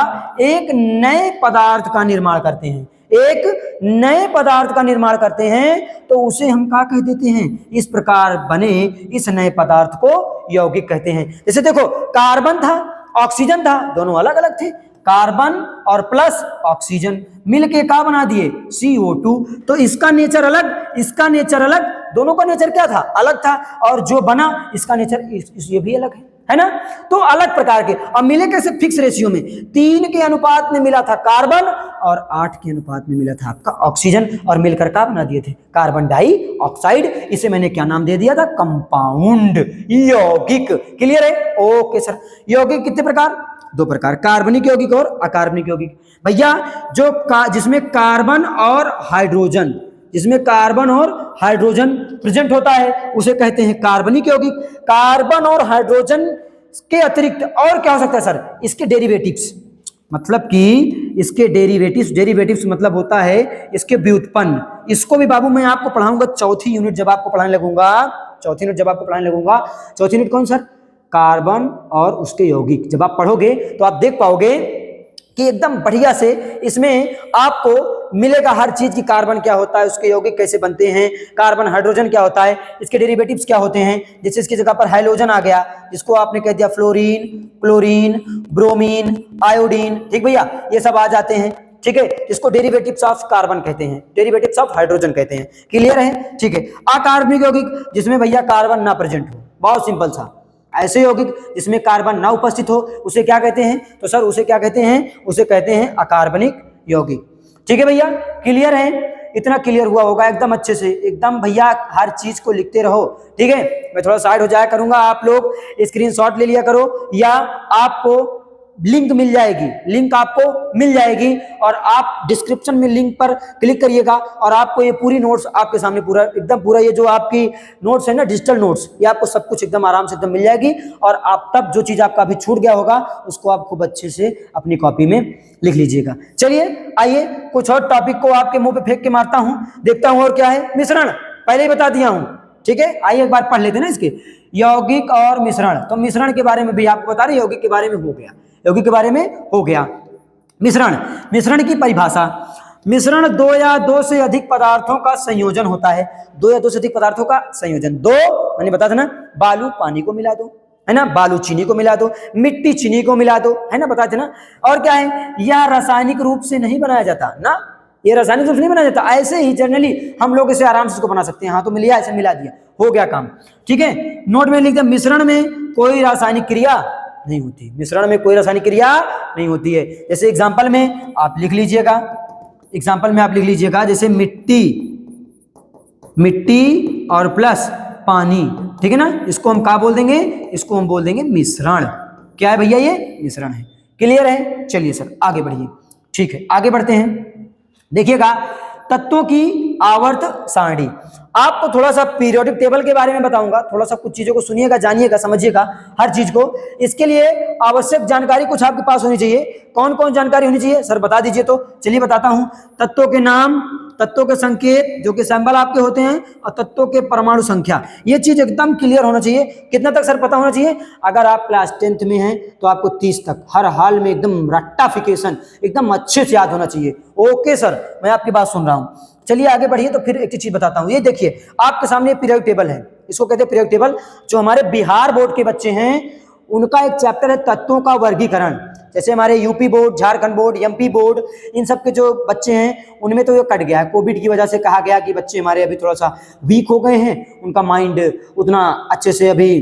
एक नए पदार्थ का निर्माण करते हैं, एक नए पदार्थ का निर्माण करते हैं, तो उसे हम क्या कह देते हैं, इस प्रकार बने इस नए पदार्थ को यौगिक कहते हैं। जैसे देखो, कार्बन था, ऑक्सीजन था, दोनों अलग अलग थे, कार्बन और प्लस ऑक्सीजन मिलके क्या बना दिए, CO2। तो इसका नेचर अलग, इसका नेचर अलग, दोनों का नेचर क्या था, अलग था, और जो बना इसका नेचर ये भी अलग है ना। तो अलग प्रकार के, अब मिले कैसे, फिक्स रेशियो में, 3 के अनुपात में मिला था कार्बन और 8 के अनुपात में मिला था आपका ऑक्सीजन, और मिलकर क्या बना दिए थे, कार्बन डाइऑक्साइड। इसे मैंने क्या नाम दे दिया था, कंपाउंड, यौगिक। क्लियर है? Okay sir. यौगिक कितने प्रकार? 2 प्रकार, कार्बनिक यौगिक और अकार्बनिक यौगिक। भैया जो जिसमें कार्बन और हाइड्रोजन, जिसमें कार्बन और हाइड्रोजन प्रेजेंट होता है, उसे कहते हैं कार्बनिक यौगिक। कार्बन और हाइड्रोजन के अतिरिक्त और क्या हो सकता है सर, इसके डेरिवेटिव्स, मतलब कि इसके डेरिवेटिव्स मतलब होता है इसके व्युत्पन्न। इसको भी बाबू मैं आपको पढ़ाऊंगा चौथी यूनिट जब आपको पढ़ाने लगूंगा, चौथी यूनिट कौन सर, कार्बन और उसके यौगिक। जब आप पढ़ोगे तो आप देख पाओगे कि एकदम बढ़िया से इसमें आपको मिलेगा हर चीज की, कार्बन क्या होता है, उसके यौगिक कैसे बनते हैं, कार्बन हाइड्रोजन क्या होता है, इसके डेरिवेटिव्स क्या होते हैं। जैसे इसकी जगह पर हाइलोजन आ गया, जिसको आपने कह दिया फ्लोरीन, क्लोरीन, ब्रोमीन, आयोडीन। ठीक भैया, ये सब आ जाते हैं। ठीक है, इसको डेरिवेटिव्स ऑफ कार्बन कहते हैं, डेरिवेटिव्स ऑफ हाइड्रोजन कहते हैं। क्लियर है? ठीक है। अकार्बनिक यौगिक, जिसमें भैया कार्बन ना प्रेजेंट हो, बहुत सिंपल सा। ऐसे यौगिक जिसमें कार्बन ना उपस्थित हो, उसे क्या कहते हैं, तो सर उसे क्या कहते हैं, उसे कहते हैं अकार्बनिक यौगिक। ठीक है भैया, क्लियर है? इतना क्लियर हुआ होगा एकदम अच्छे से, एकदम भैया हर चीज को लिखते रहो। ठीक है, मैं थोड़ा साइड हो जाया करूंगा, आप लोग स्क्रीनशॉट ले लिया करो, या आपको लिंक मिल जाएगी, लिंक आपको मिल जाएगी, और आप डिस्क्रिप्शन में लिंक पर क्लिक करिएगा, और आपको ये पूरी नोट्स आपके सामने पूरा ये जो आपकी नोट्स है ना, डिजिटल नोट्स, ये आपको सब कुछ एकदम आराम से एकदम मिल जाएगी। और आप तब जो चीज आपका अभी छूट गया होगा उसको आप खूब अच्छे से अपनी कॉपी में लिख लीजिएगा। चलिए आइए कुछ और टॉपिक को आपके मुंह पे फेंक के मारता हूं, देखता हूं और क्या है। मिश्रण पहले ही बता दिया हूं, ठीक है। आइए एक बार पढ़ लेते ना इसके, यौगिक और मिश्रण। तो मिश्रण के बारे में भी आपको बता रहे, यौगिक के बारे में हो गया, यौगिक के बारे में हो गया। मिश्रण की परिभाषा, मिश्रण 2 या 2 से अधिक पदार्थों का संयोजन होता है। 2 या 2 से अधिक पदार्थों का संयोजन। 2 मैंने बताया था ना, बालू पानी को मिला दो, है ना, बालू चीनी को मिला दो, मिट्टी चीनी को मिला दो, है ना, बताए थे ना। और क्या है, यह रासायनिक रूप से नहीं बनाया जाता ना, ये रासायनिक रूप से नहीं बनाया जाता, ऐसे ही जनरली हम लोग इसे आराम से इसको बना सकते हैं। हाँ तो मिल गया, ऐसे मिला दिया, हो गया काम। ठीक है, नोट में लिख दिया, मिश्रण में कोई रासायनिक क्रिया नहीं होती, मिश्रण में कोई रासायनिक क्रिया नहीं होती है। जैसे एग्जांपल में आप लिख लीजिएगा, जैसे मिट्टी और प्लस पानी, ठीक है ना, इसको हम क्या बोल देंगे, इसको हम बोल देंगे मिश्रण। क्या है भैया, ये मिश्रण है। क्लियर है? चलिए सर आगे बढ़िए। ठीक है, आगे बढ़ते हैं। देखिएगा, तत्वों की आवर्त सारणी। आपको थोड़ा सा पीरियोडिक टेबल के बारे में बताऊंगा, थोड़ा सा कुछ चीजों को सुनिएगा, जानिएगा, समझिएगा हर चीज को। इसके लिए आवश्यक जानकारी कुछ आपके पास होनी चाहिए। कौन कौन जानकारी होनी चाहिए सर बता दीजिए। तो चलिए बताता हूं। तत्वों के नाम, तत्वों के संकेत जो कि सैंबल आपके होते हैं, और तत्वों के परमाणु संख्या, ये चीज एकदम क्लियर होना चाहिए। कितना तक सर पता होना चाहिए? अगर आप क्लास 10th में हैं तो आपको 30 तक हर हाल में एकदम रट्टाफिकेशन एकदम अच्छे से याद होना चाहिए। ओके सर, मैं आपकी बात सुन रहा हूं। चलिए आगे बढ़िए। तो फिर एक चीज बताता हूं। ये देखिए आपके सामने पीरियोडिक टेबल है, इसको कहते हैं पीरियोडिक टेबल। जो हमारे बिहार बोर्ड के बच्चे हैं उनका एक चैप्टर है तत्वों का वर्गीकरण। जैसे हमारे UP board, Jharkhand board, MP board, इन सब के जो बच्चे हैं उनमें तो ये कट गया है। कोविड की वजह से कहा गया कि बच्चे हमारे अभी थोड़ा सा वीक हो गए हैं, उनका माइंड उतना अच्छे से अभी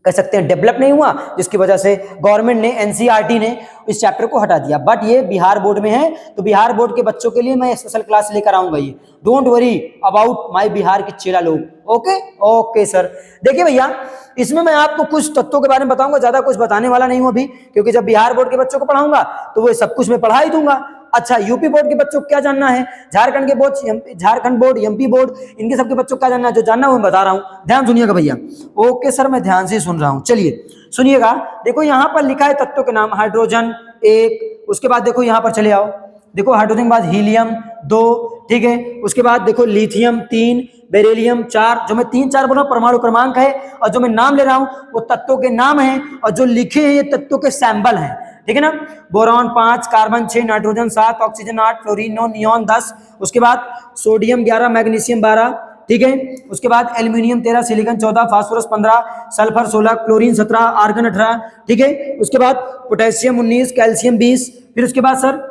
कह सकते हैं डेवलप नहीं हुआ, जिसकी वजह से गवर्नमेंट ने, एनसीईआरटी ने इस चैप्टर को हटा दिया। बट ये बिहार बोर्ड में है, तो बिहार बोर्ड के बच्चों के लिए मैं स्पेशल क्लास लेकर आऊंगा। ये don't worry about my Bihar के चेला लोग। Okay okay sir. देखिए भैया, इसमें मैं आपको कुछ तत्वों के बारे में बताऊंगा, ज्यादा कुछ बताने वाला नहीं हूं अभी, क्योंकि जब बिहार बोर्ड के बच्चों को पढ़ाऊंगा तो वो सब कुछ मैं पढ़ा ही दूंगा। अच्छा, यूपी बोर्ड के बच्चों को क्या जानना है, झारखंड के board, Jharkhand board, MP board, इनके सबके बच्चों को क्या जानना है, जो जानना है वो मैं बता रहा हूं। ध्यान सुनिएगा भैया। ओके सर, मैं ध्यान से सुन रहा हूं। चलिए सुनिएगा। देखो यहां पर लिखा है तत्वों के नाम, हाइड्रोजन 1, उसके बाद देखो यहां पर चले आओ, देखो हाइड्रोजन के बाद हीलियम 2, ठीक है। उसके बाद देखो लिथियम 3, बेरिलियम 4। जो मैं 3 4 बोल रहा हूं परमाणु क्रमांक है, और जो मैं नाम ले रहा हूं वो तत्वों के नाम हैं, और जो लिखे हैं ये तत्वों के सैंबल हैं, ठीक है ना। Boron 5, carbon 6, nitrogen 7, oxygen 8, fluorine 9, neon 10। उसके बाद सोडियम 11, मैग्नीशियम 12, ठीक है। उसके बाद aluminium 13, silicon 14, phosphorus 15, sulphur 16, chlorine 17, argon 18, ठीक है। उसके बाद पोटेशियम 19, कैल्शियम 20। फिर उसके बाद सर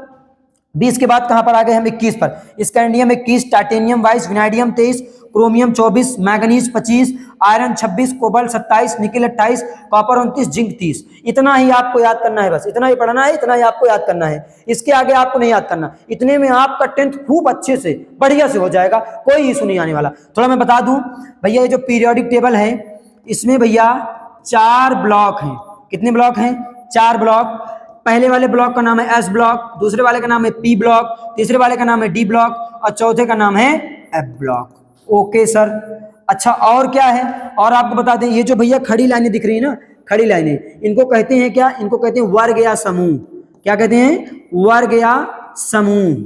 20 के बाद कहां पर आ गए हम? 21 पर। Scandium 21, titanium 22, vanadium 23, chromium 24, manganese 25, iron 26, cobalt 27, nickel 28, copper 29, zinc 30। इतना ही आपको याद करना है, बस इतना ही पढ़ना है, इतना ही आपको याद करना है। इसके आगे आपको नहीं याद करना। इतने में आपका 10th खूब अच्छे से बढ़िया से हो जाएगा, कोई इशू नहीं आने वाला। थोड़ा मैं बता दूं भैया, ये जो पीरियोडिक टेबल है इसमें भैया 4 ब्लॉक हैं। कितने ब्लॉक हैं? 4 ब्लॉक। पहले वाले ब्लॉक का नाम है एस ब्लॉक, दूसरे वाले का नाम है पी ब्लॉक, तीसरे वाले का नाम है डी ब्लॉक, और चौथे का नाम है एफ ब्लॉक। Okay sir. अच्छा, और क्या है? और आपको बता दें, ये जो भैया खड़ी लाइनें दिख रही है ना, खड़ी लाइनें, इनको कहते हैं क्या? इनको कहते हैं वर्ग या समूह। क्या कहते हैं? वर्ग या समूह।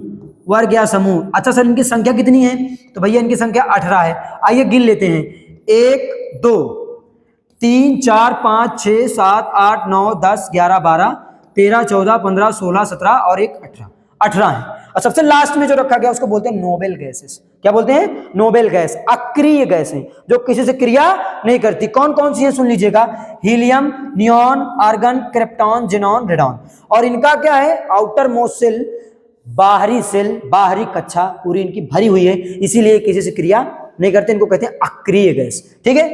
वर्ग या समूह। अच्छा सर, इनकी संख्या कितनी है? तो भैया इनकी संख्या 18 है। आइए गिन लेते हैं। 1 2 3 4 5 6 7 8 9 10 11 12 13 14 15 16 17 और एक 18। 18 है। और सबसे लास्ट में जो रखा गया उसको बोलते हैं नोबेल गैसेस। क्या बोलते हैं? Noble gas. अक्रिय गैस है जो किसी से क्रिया नहीं करती। कौन कौन सी है सुन लीजिएगा। Helium, neon, argon, krypton, xenon, radon. और इनका क्या है? आउटर मोस्ट सेल, बाहरी सेल, बाहरी कक्षा पूरी इनकी भरी हुई है, इसीलिए किसी से क्रिया नहीं करते। इनको कहते हैं अक्रिय गैस। ठीक है,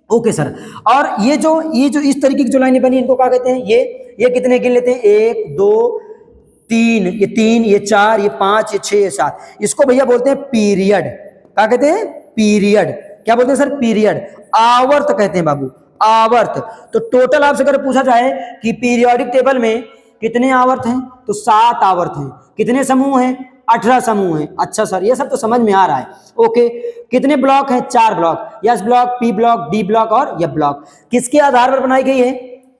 ओके सर। और ये जो इस तरीके की जो लाइनें बनी इनको क्या कहते हैं? ये कितने गिन लेते हैं? 1 2 3, ये 3, ये 4, ये 5, ये 6, ये 7। इसको भैया बोलते हैं पीरियड। क्या कहते हैं? पीरियड। क्या बोलते हैं सर? पीरियड। आवर्त कहते हैं बाबू, आवर्त। तो टोटल आपसे अगर पूछा जाए कि पीरियोडिक टेबल में कितने आवर्त हैं, तो 7 आवर्त हैं। कितने समूह हैं? 18 समूह हैं। अच्छा सर, ये सब तो समझ में आ रहा है। ओके, कितने ब्लॉक हैं? 4 block. S block, P block, D block और एफ ब्लॉक। किसके आधार पर बनाई गई है?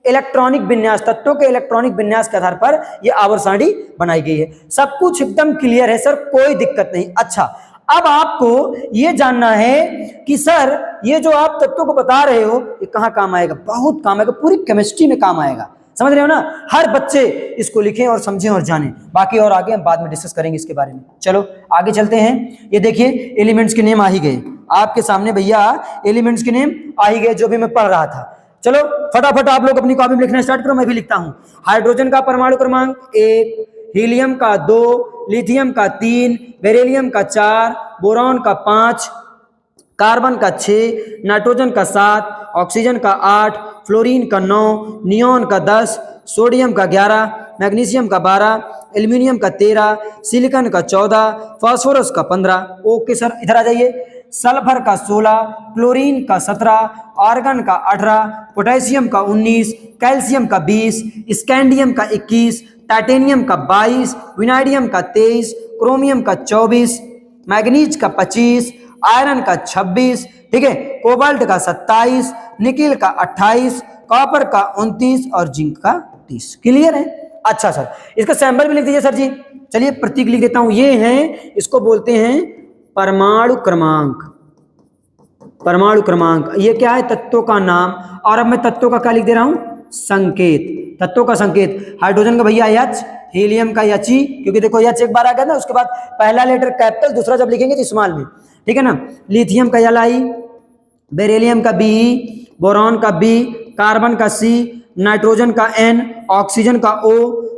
इलेक्ट्रॉनिक विन्यास, तत्वों के इलेक्ट्रॉनिक विन्यास के आधार पर यह आवर्त सारणी बनाई गई है। सब कुछ एकदम क्लियर है सर, कोई दिक्कत नहीं। अच्छा, अब आपको यह जानना है कि सर ये जो आप तत्वों को बता रहे हो ये कहां काम आएगा? बहुत काम आएगा, पूरी केमिस्ट्री में काम आएगा। समझ रहे हो ना? हर बच्चे इसको लिखें और समझें और जानें। बाकी और आगे हम बाद में डिस्कस करेंगे इसके बारे में। चलो आगे चलते हैं। ये देखिए एलिमेंट्स के नेम आ ही गए आपके सामने भैया, एलिमेंट्स के नेम आ ही गए जो भी मैं पढ़ रहा था। चलो फटाफट आप लोग अपनी कॉपी में लिखना स्टार्ट करो, मैं भी लिखता हूं। हाइड्रोजन का परमाणु क्रमांक 1, हीलियम का 2, लिथियम का 3, बेरिलियम का 4, बोरॉन का 5, कार्बन का 6, नाइट्रोजन का 7, ऑक्सीजन का 8, फ्लोरीन का 9, नियॉन का 10, सोडियम का 11, मैग्नीशियम का 12, एल्यूमिनियम का 13, सिलिकॉन का 14, फास्फोरस का 15। ओके सर, इधर आ जाइए। सल्फर का 16, क्लोरीन का 17, आर्गन का 18, पोटेशियम का 19, कैल्शियम का 20, स्कैंडियम का 21, टाइटेनियम का 22, विनाइडियम का 23, क्रोमियम का 24, मैग्नीज का 25, आयरन का 26, ठीक है, कोबाल्ट का 27, निकिल का 28, कॉपर का 29 और जिंक का 30। क्लियर है? अच्छा सर, इसका सैंपल भी लिख दीजिए सर जी। चलिए प्रतीक लिख देता हूं, ये हैं, इसको बोलते हैं परमाणु क्रमांक। परमाणु क्रमांक ये क्या है? तत्वों का नाम। और अब मैं तत्वों का क्या लिख दे रहा हूं? संकेत। तत्वों का संकेत, हाइड्रोजन का भैया H, हीलियम का He, क्योंकि देखो H एक बार आ गया ना, उसके बाद पहला लेटर कैपिटल, दूसरा जब लिखेंगे तो स्मॉल में, ठीक है ना। लिथियम का Li, बेरिलियम का Be, बोरॉन का B, कार्बन का C, नाइट्रोजन का N, ऑक्सीजन का O,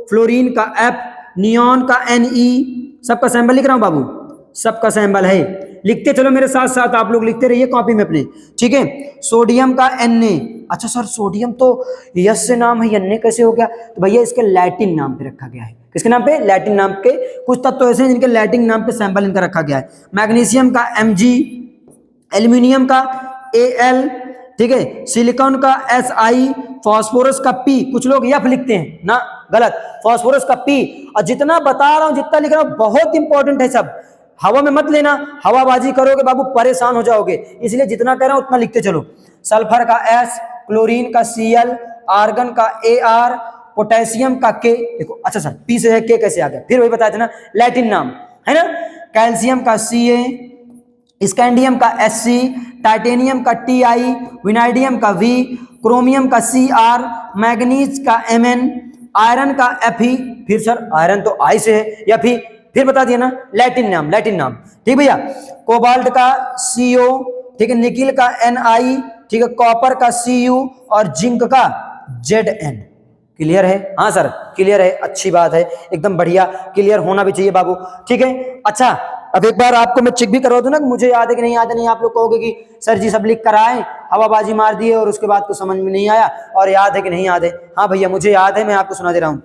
फ्लोरीन का F, नियॉन का Ne। सबका सैंपल लिख रहा हूं बाबू, सबका सैंपल है, लिखते चलो मेरे साथ साथ, आप लोग लिखते रहिए कॉपी में अपने, ठीक है। सोडियम का Na। अच्छा सर, सोडियम तो यस से नाम है, Na कैसे हो गया? तो भैया इसके लैटिन नाम पे रखा गया है। किसके नाम पे? लैटिन नाम के कुछ तत्व ऐसे हैं जिनके लैटिन नाम पे सैंपल इनका रखा गया है। मैग्नीशियम का Mg, एल्यूमिनियम का Al, ठीक है, सिलिकॉन का Si, फास्फोरस का P, कुछ लोग F लिखते हैं ना, गलत, फास्फोरस का P। और जितना बता रहा हूं, जितना लिख रहा हूं, बहुत इंपॉर्टेंट है सब, हवा में मत लेना, हवाबाजी करोगे बाबू परेशान हो जाओगे, इसलिए जितना कह रहा हूं उतना लिखते चलो। सल्फर का S, क्लोरीन का Cl, आर्गन का Ar, पोटेशियम का K। देखो अच्छा सर, P से है K कैसे आ गया? फिर वही बताया था ना, लैटिन नाम है ना। कैल्शियम का Ca, स्कैंडियम का Sc, टाइटेनियम का Ti, विनाइडियम का V, क्रोमियम का Cr, मैग्नीज का Mn, आयरन का Fe। फिर सर आयरन तो I से है या फिर बता दिया ना, लैटिन नाम, लैटिन नाम, ठीक भैया। कोबाल्ट का Co, ठीक है, निकिल का Ni, ठीक है, कॉपर का Cu और जिंक का Zn। क्लियर है? हाँ सर क्लियर है, अच्छी बात है, एकदम बढ़िया, क्लियर होना भी चाहिए बाबू, ठीक है। अच्छा अब एक बार आपको मैं चेक भी करवा दूं ना कि मुझे याद है कि नहीं याद है। नहीं आप लोग कहोगे कि सर जी सब लिख कर आए, हवाबाजी मार दिए और उसके बाद कुछ समझ में नहीं आया, और याद है कि नहीं याद है? हाँ भैया मुझे याद है, मैं आपको सुना दे रहा हूँ।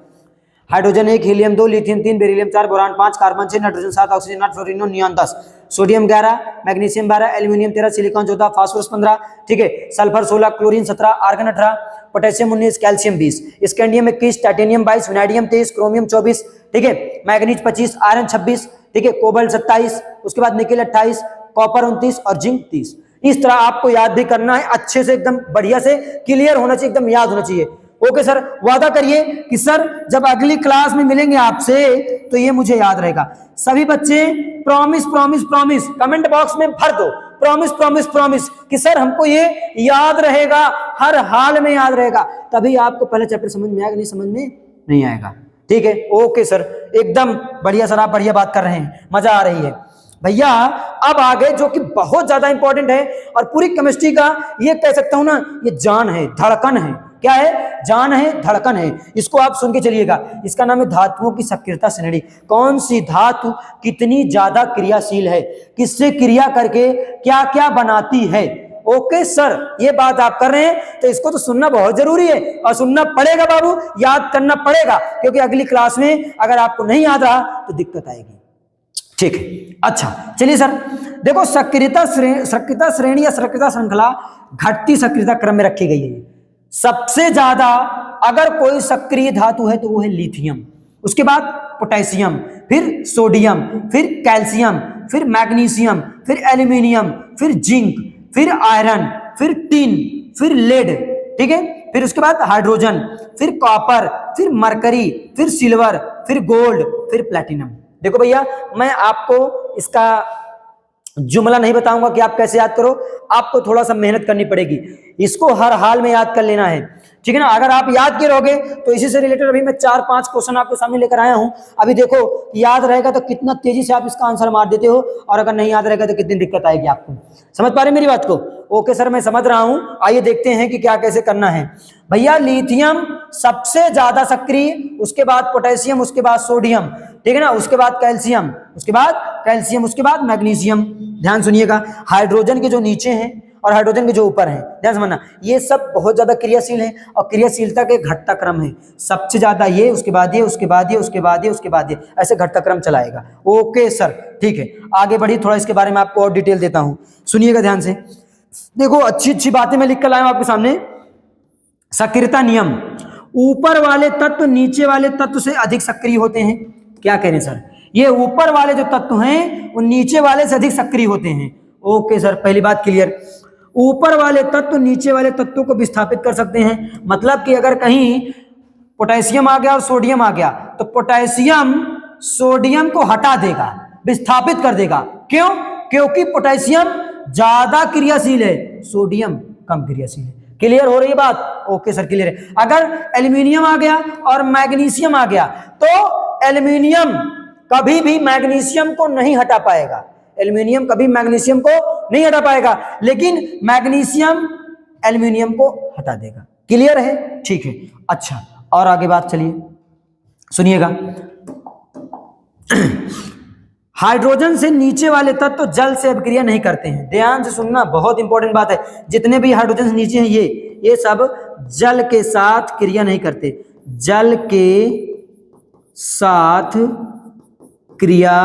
Hydrogen 1, helium 2, lithium 3, beryllium 4, boron 5, carbon 6, nitrogen 7, oxygen 8, fluorine 9, neon 10, sodium 11, magnesium 12, aluminium 13, silicon 14, phosphorus 15, ठीक है, sulphur 16, chlorine 17, argon 18, potassium 19, calcium 20, scandium 21, titanium 22, vanadium 23, chromium 24, ठीक है, मैग्नीज 25, आयरन 26, ठीक है, कोबाल्ट 27, उसके बाद निकेल 28, कॉपर 29 और जिंक 30। इस तरह आपको याद भी करना है, अच्छे से एकदम बढ़िया से क्लियर होना चाहिए, एकदम याद होना चाहिए। ओके सर, वादा करिए कि सर जब अगली क्लास में मिलेंगे आपसे तो ये मुझे याद रहेगा। सभी बच्चे promise promise promise comment box में भर दो, प्रॉमिस प्रॉमिस प्रॉमिस कि सर हमको ये याद रहेगा, हर हाल में याद रहेगा। तभी आपको पहले चैप्टर समझ में आएगा, नहीं समझ में नहीं आएगा। ठीक है, ओके सर, एकदम बढ़िया सर, आप बढ़िया बात कर रहे हैं, मजा आ रही है भैया। अब आगे जो कि बहुत ज्यादा इंपॉर्टेंट है और पूरी केमिस्ट्री का ये कह सकता हूं ना, ये जान है, धड़कन है। क्या है? जान है, धड़कन है। इसको आप सुन के चलिएगा, इसका नाम है धातुओं की सक्रियता श्रेणी। कौन सी धातु कितनी ज्यादा क्रियाशील है, किससे क्रिया करके क्या क्या बनाती है। ओके सर, ये बात आप कर रहे हैं तो इसको तो सुनना बहुत जरूरी है और सुनना पड़ेगा बाबू, याद करना पड़ेगा, क्योंकि अगली क्लास में अगर आपको नहीं याद रहा तो दिक्कत आएगी। ठीक है, अच्छा चलिए सर, देखो सक्रियता श्रेणी या सक्रियता श्रृंखला घटती सक्रियता क्रम में रखी गई है। सबसे ज्यादा अगर कोई सक्रिय धातु है तो वो है लिथियम, उसके बाद पोटेशियम, फिर सोडियम, फिर कैल्शियम, फिर मैग्नीशियम, फिर एल्यूमिनियम, फिर जिंक, फिर आयरन, फिर टिन, फिर लेड, ठीक है, फिर उसके बाद हाइड्रोजन, फिर कॉपर, फिर मरकरी, फिर सिल्वर, फिर गोल्ड, फिर प्लैटिनम। देखो भैया, मैं आपको इसका जुमला नहीं बताऊंगा कि आप कैसे याद करो, आपको थोड़ा सा मेहनत करनी पड़ेगी, इसको हर हाल में याद कर लेना है, ठीक है ना। अगर आप याद किए रहोगे तो इसी से रिलेटेड अभी मैं 4-5 क्वेश्चन आपके सामने लेकर आया हूं। अभी देखो याद रहेगा तो कितना तेजी से आप इसका आंसर मार देते हो, और अगर नहीं याद रहेगा तो कितनी दिक्कत आएगी आपको। समझ पा रहे मेरी बात को? ओके सर, मैं समझ रहा हूं। आइए देखते हैं कि क्या कैसे करना है। भैया लिथियम सबसे ज्यादा सक्रिय, उसके बाद पोटेशियम, उसके बाद सोडियम, ठीक है ना, उसके बाद कैल्शियम, उसके बाद मैग्नीशियम। ध्यान सुनिएगा, हाइड्रोजन के जो नीचे हैं और हाइड्रोजन के जो ऊपर हैं, ध्यान समझना, ये सब बहुत ज्यादा क्रियाशील है और क्रियाशीलता के घटता क्रम है। सबसे ज्यादा ये, उसके बाद ये, उसके बाद ये, उसके बाद ये, उसके बाद ये, ऐसे घटता क्रम चलाएगा। ओके सर, ठीक है, आगे बढ़ी, थोड़ा इसके बारे में आपको और डिटेल देता हूं, सुनिएगा ध्यान से। देखो अच्छी बातें मैं लिख कर लाया हूं आपके सामने। सक्रियता नियम, ऊपर वाले तत्व नीचे वाले तत्व से अधिक सक्रिय होते हैं। क्या कह रहे हैं सर? ये ऊपर वाले जो तत्व हैं वो नीचे वाले से अधिक सक्रिय होते हैं। ओके सर, पहली बात क्लियर। ऊपर वाले तत्व नीचे वाले तत्वों को विस्थापित कर सकते हैं। मतलब कि अगर कहीं पोटेशियम आ गया और सोडियम आ गया तो पोटेशियम सोडियम को हटा देगा, विस्थापित कर देगा। क्यों? क्योंकि पोटेशियम ज्यादा क्रियाशील है, सोडियम कम क्रियाशील है। क्लियर हो रही है बात? ओके सर, क्लियर है। अगर एल्यूमिनियम आ गया और मैग्नीशियम आ गया तो एल्यूमिनियम कभी भी मैग्नीशियम को नहीं हटा पाएगा, एल्यूमिनियम कभी मैग्नीशियम को नहीं हटा पाएगा, लेकिन मैग्नीशियम एल्यूमिनियम को हटा देगा। क्लियर है? ठीक है। अच्छा, और आगे बात चलिए, सुनिएगा। हाइड्रोजन से नीचे वाले तत्व तो जल से अभिक्रिया नहीं करते हैं। ध्यान से सुनना, बहुत इंपॉर्टेंट बात है। जितने भी हाइड्रोजन से नीचे हैं ये सब जल के साथ क्रिया नहीं करते, जल के साथ क्रिया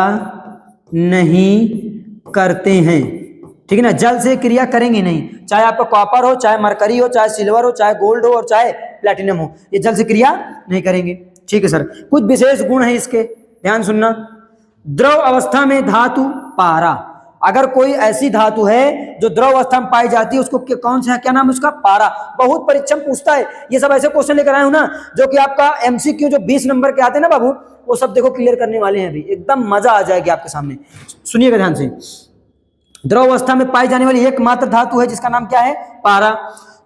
नहीं करते हैं। ठीक है ना, जल से क्रिया करेंगे नहीं, चाहे आपका कॉपर हो, चाहे मरकरी हो, चाहे सिल्वर हो, चाहे गोल्ड हो और चाहे प्लैटिनम हो, ये जल से क्रिया नहीं करेंगे। ठीक है सर, कुछ विशेष गुण है इसके, ध्यान सुनना। द्रव अवस्था में धातु पारा, अगर कोई ऐसी धातु है जो द्रव अवस्था में पाई जाती है उसको कौन सा है, क्या नाम है उसका? पारा। बहुत परीक्षा में पूछता है, ये सब ऐसे क्वेश्चन लेकर आए हो ना जो कि आपका एमसीक्यू जो 20 नंबर के आते हैं ना बाबू, वो सब देखो क्लियर करने वाले हैं अभी, एकदम मजा आ जाएगी आपके सामने। सुनिएगा ध्यान से। द्रव अवस्था में पाई जाने वाली एकमात्र धातु है जिसका नाम क्या है? पारा।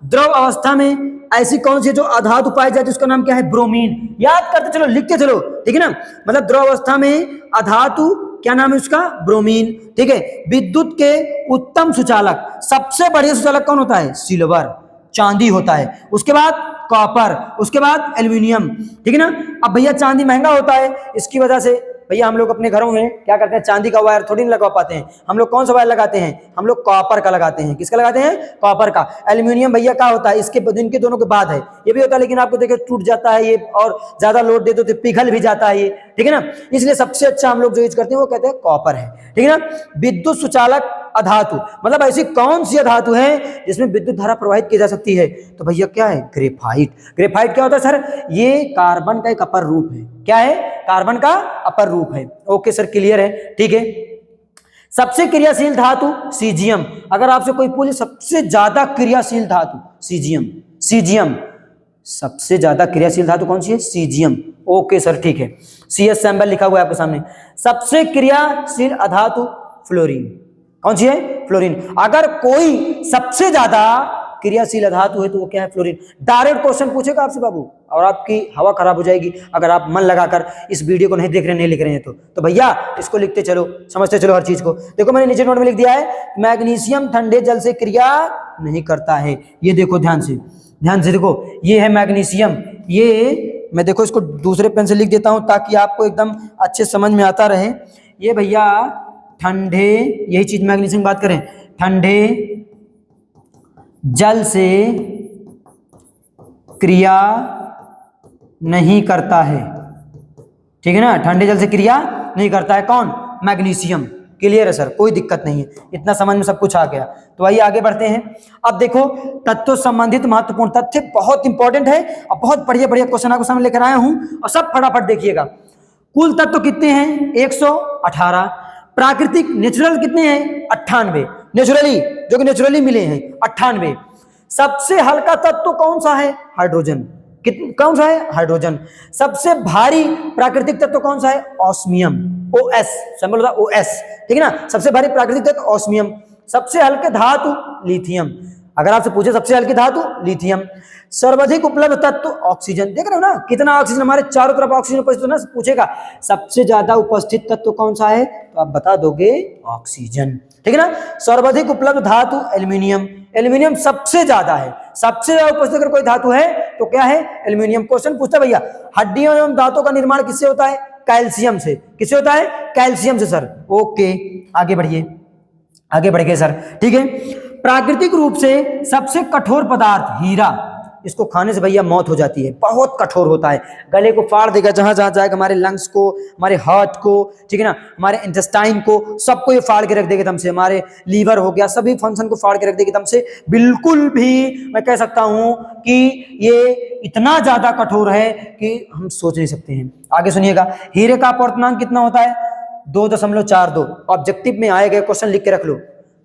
द्रव अवस्था में ऐसी कौन सी जो अधातु पाई जाती है उसका नाम क्या है? ब्रोमीन। याद करते चलो, लिखते चलो, ठीक है ना। मतलब द्रव अवस्था में अधातु क्या नाम है उसका? ब्रोमीन। ठीक है। विद्युत के उत्तम सुचालक, सबसे बढ़िया सुचालक कौन होता है? सिल्वर, चांदी होता है। उसके बाद कॉपर, उसके बाद एल्यूमिनियम। ठीक है ना। अब भैया चांदी महंगा होता है, इसकी वजह से भैया हम लोग अपने घरों में क्या करते हैं, चांदी का वायर थोड़ी नहीं लगा पाते हैं, हम लोग कौन सा वायर लगाते हैं? हम लोग कॉपर का लगाते हैं। किसका लगाते हैं? कॉपर का। एल्यूमिनियम भैया क्या होता है? इसके इनके दोनों के बाद है, ये भी होता है, लेकिन आपको देखिए टूट जाता है ये, और ज्यादा लोड दे दो तो पिघल भी जाता है ये। ठीक है ना। इसलिए सबसे अच्छा हम लोग जो यूज करते हैं वो कहते हैं कॉपर है। ठीक है ना। विद्युत सुचालक अधातु, मतलब ऐसी कौन सी अधातु है जिसमें विद्युत धारा प्रवाहित की जा सकती है? तो भैया क्या है? ग्रेफाइट। ग्रेफाइट क्या होता है सर? ये कार्बन का एक अपर रूप है। क्या है? कार्बन का अपर रूप है। ओके सर, क्लियर है। ठीक है। सबसे क्रियाशील धातु सीजियम। अगर आपसे कोई पूछे सबसे ज्यादा क्रियाशील धातु, सीजियम। सीजियम सबसे ज्यादा क्रियाशील धातु कौन सी है? सीजियम। ओके सर, ठीक है। CS सैंपल लिखा हुआ है आपके सामने। सबसे क्रियाशील अधातु फ्लोरीन। कौन सी है? फ्लोरीन। अगर कोई सबसे ज्यादा क्रियाशील धातु है तो वो क्या है? फ्लोरीन। डायरेक्ट क्वेश्चन पूछेगा आपसे बाबू, और आपकी हवा खराब हो जाएगी अगर आप मन लगाकर इस वीडियो को नहीं देख रहे, नहीं लिख रहे हैं तो भैया इसको लिखते चलो, समझते चलो हर चीज को। देखो मैंने नीचे नोट में लिख दिया है, मैग्नीशियम ठंडे जल से क्रिया नहीं करता है। ये देखो ध्यान से, ध्यान से देखो, ये है मैग्नीशियम। ये मैं देखो इसको दूसरे पेन से लिख देता हूं ताकि आपको एकदम अच्छे समझ में आता रहे। ये भैया ठंडे, यही चीज मैग्नीशियम बात करें, ठंडे जल से क्रिया नहीं करता है। ठीक है ना, ठंडे जल से क्रिया नहीं करता है। कौन? मैग्नीशियम। क्लियर है सर, कोई दिक्कत नहीं है, इतना समझ में सब कुछ आ गया। तो आइए आगे बढ़ते हैं। अब देखो तत्व संबंधित महत्वपूर्ण तथ्य बहुत इंपॉर्टेंट है और बहुत बढ़िया बढ़िया क्वेश्चन आपको सामने लेकर आया हूं, और सब फटाफट देखिएगा। कुल तत्व कितने हैं? 118। प्राकृतिक नेचुरल कितने हैं? 98। नेचुरली, जो कि नेचुरली मिले हैं 98। सबसे हल्का तत्व कौन सा है? हाइड्रोजन। कौन सा है? हाइड्रोजन। सबसे भारी प्राकृतिक तत्व कौन सा है? ऑस्मियम। OS, सिंबल होता है OS। ठीक है ना। सबसे भारी प्राकृतिक तत्व ऑस्मियम। सबसे हल्के धातु लिथियम। अगर आपसे पूछे सबसे हल्की धातु लिथियम। सर्वाधिक उपलब्ध तत्व ऑक्सीजन। देख रहे हो ना कितना ऑक्सीजन, हमारे चारों तरफ ऑक्सीजन उपस्थित ना, पूछेगा सबसे ज्यादा उपस्थित तत्व कौन सा है तो आप बता दोगे ऑक्सीजन। ठीक है ना। सर्वाधिक उपलब्ध धातु एल्यूमिनियम। एल्यूमिनियम सबसे ज्यादा है, सबसे ज्यादा उपस्थित अगर कोई धातु है तो क्या है? एल्यूमिनियम। क्वेश्चन पूछता है भैया हड्डियों एवं दांतों का निर्माण किससे होता है? कैल्शियम से। किससे होता है? कैल्शियम से सर। ओके, आगे बढ़िए, आगे बढ़ गए सर। ठीक है। प्राकृतिक रूप से सबसे कठोर पदार्थ हीरा। इसको खाने से भैया मौत हो जाती है, बहुत कठोर होता है, गले को फाड़ देगा, जहां जहां जाएगा, हमारे लंग्स को, हमारे हार्ट को, ठीक है ना, हमारे इंटेस्टाइन को, सबको ये फाड़ के रख देगा एकदम से। हमारे लीवर हो गया, सभी फंक्शन को फाड़ के रख देगा एकदम से। बिल्कुल भी मैं कह सकता हूं कि ये इतना ज्यादा कठोर है कि हम सोच नहीं सकते हैं। आगे सुनिएगा, हीरे का अपवर्तनांक कितना होता है? 2.42। ऑब्जेक्टिव में आए गए क्वेश्चन लिख के रख लो,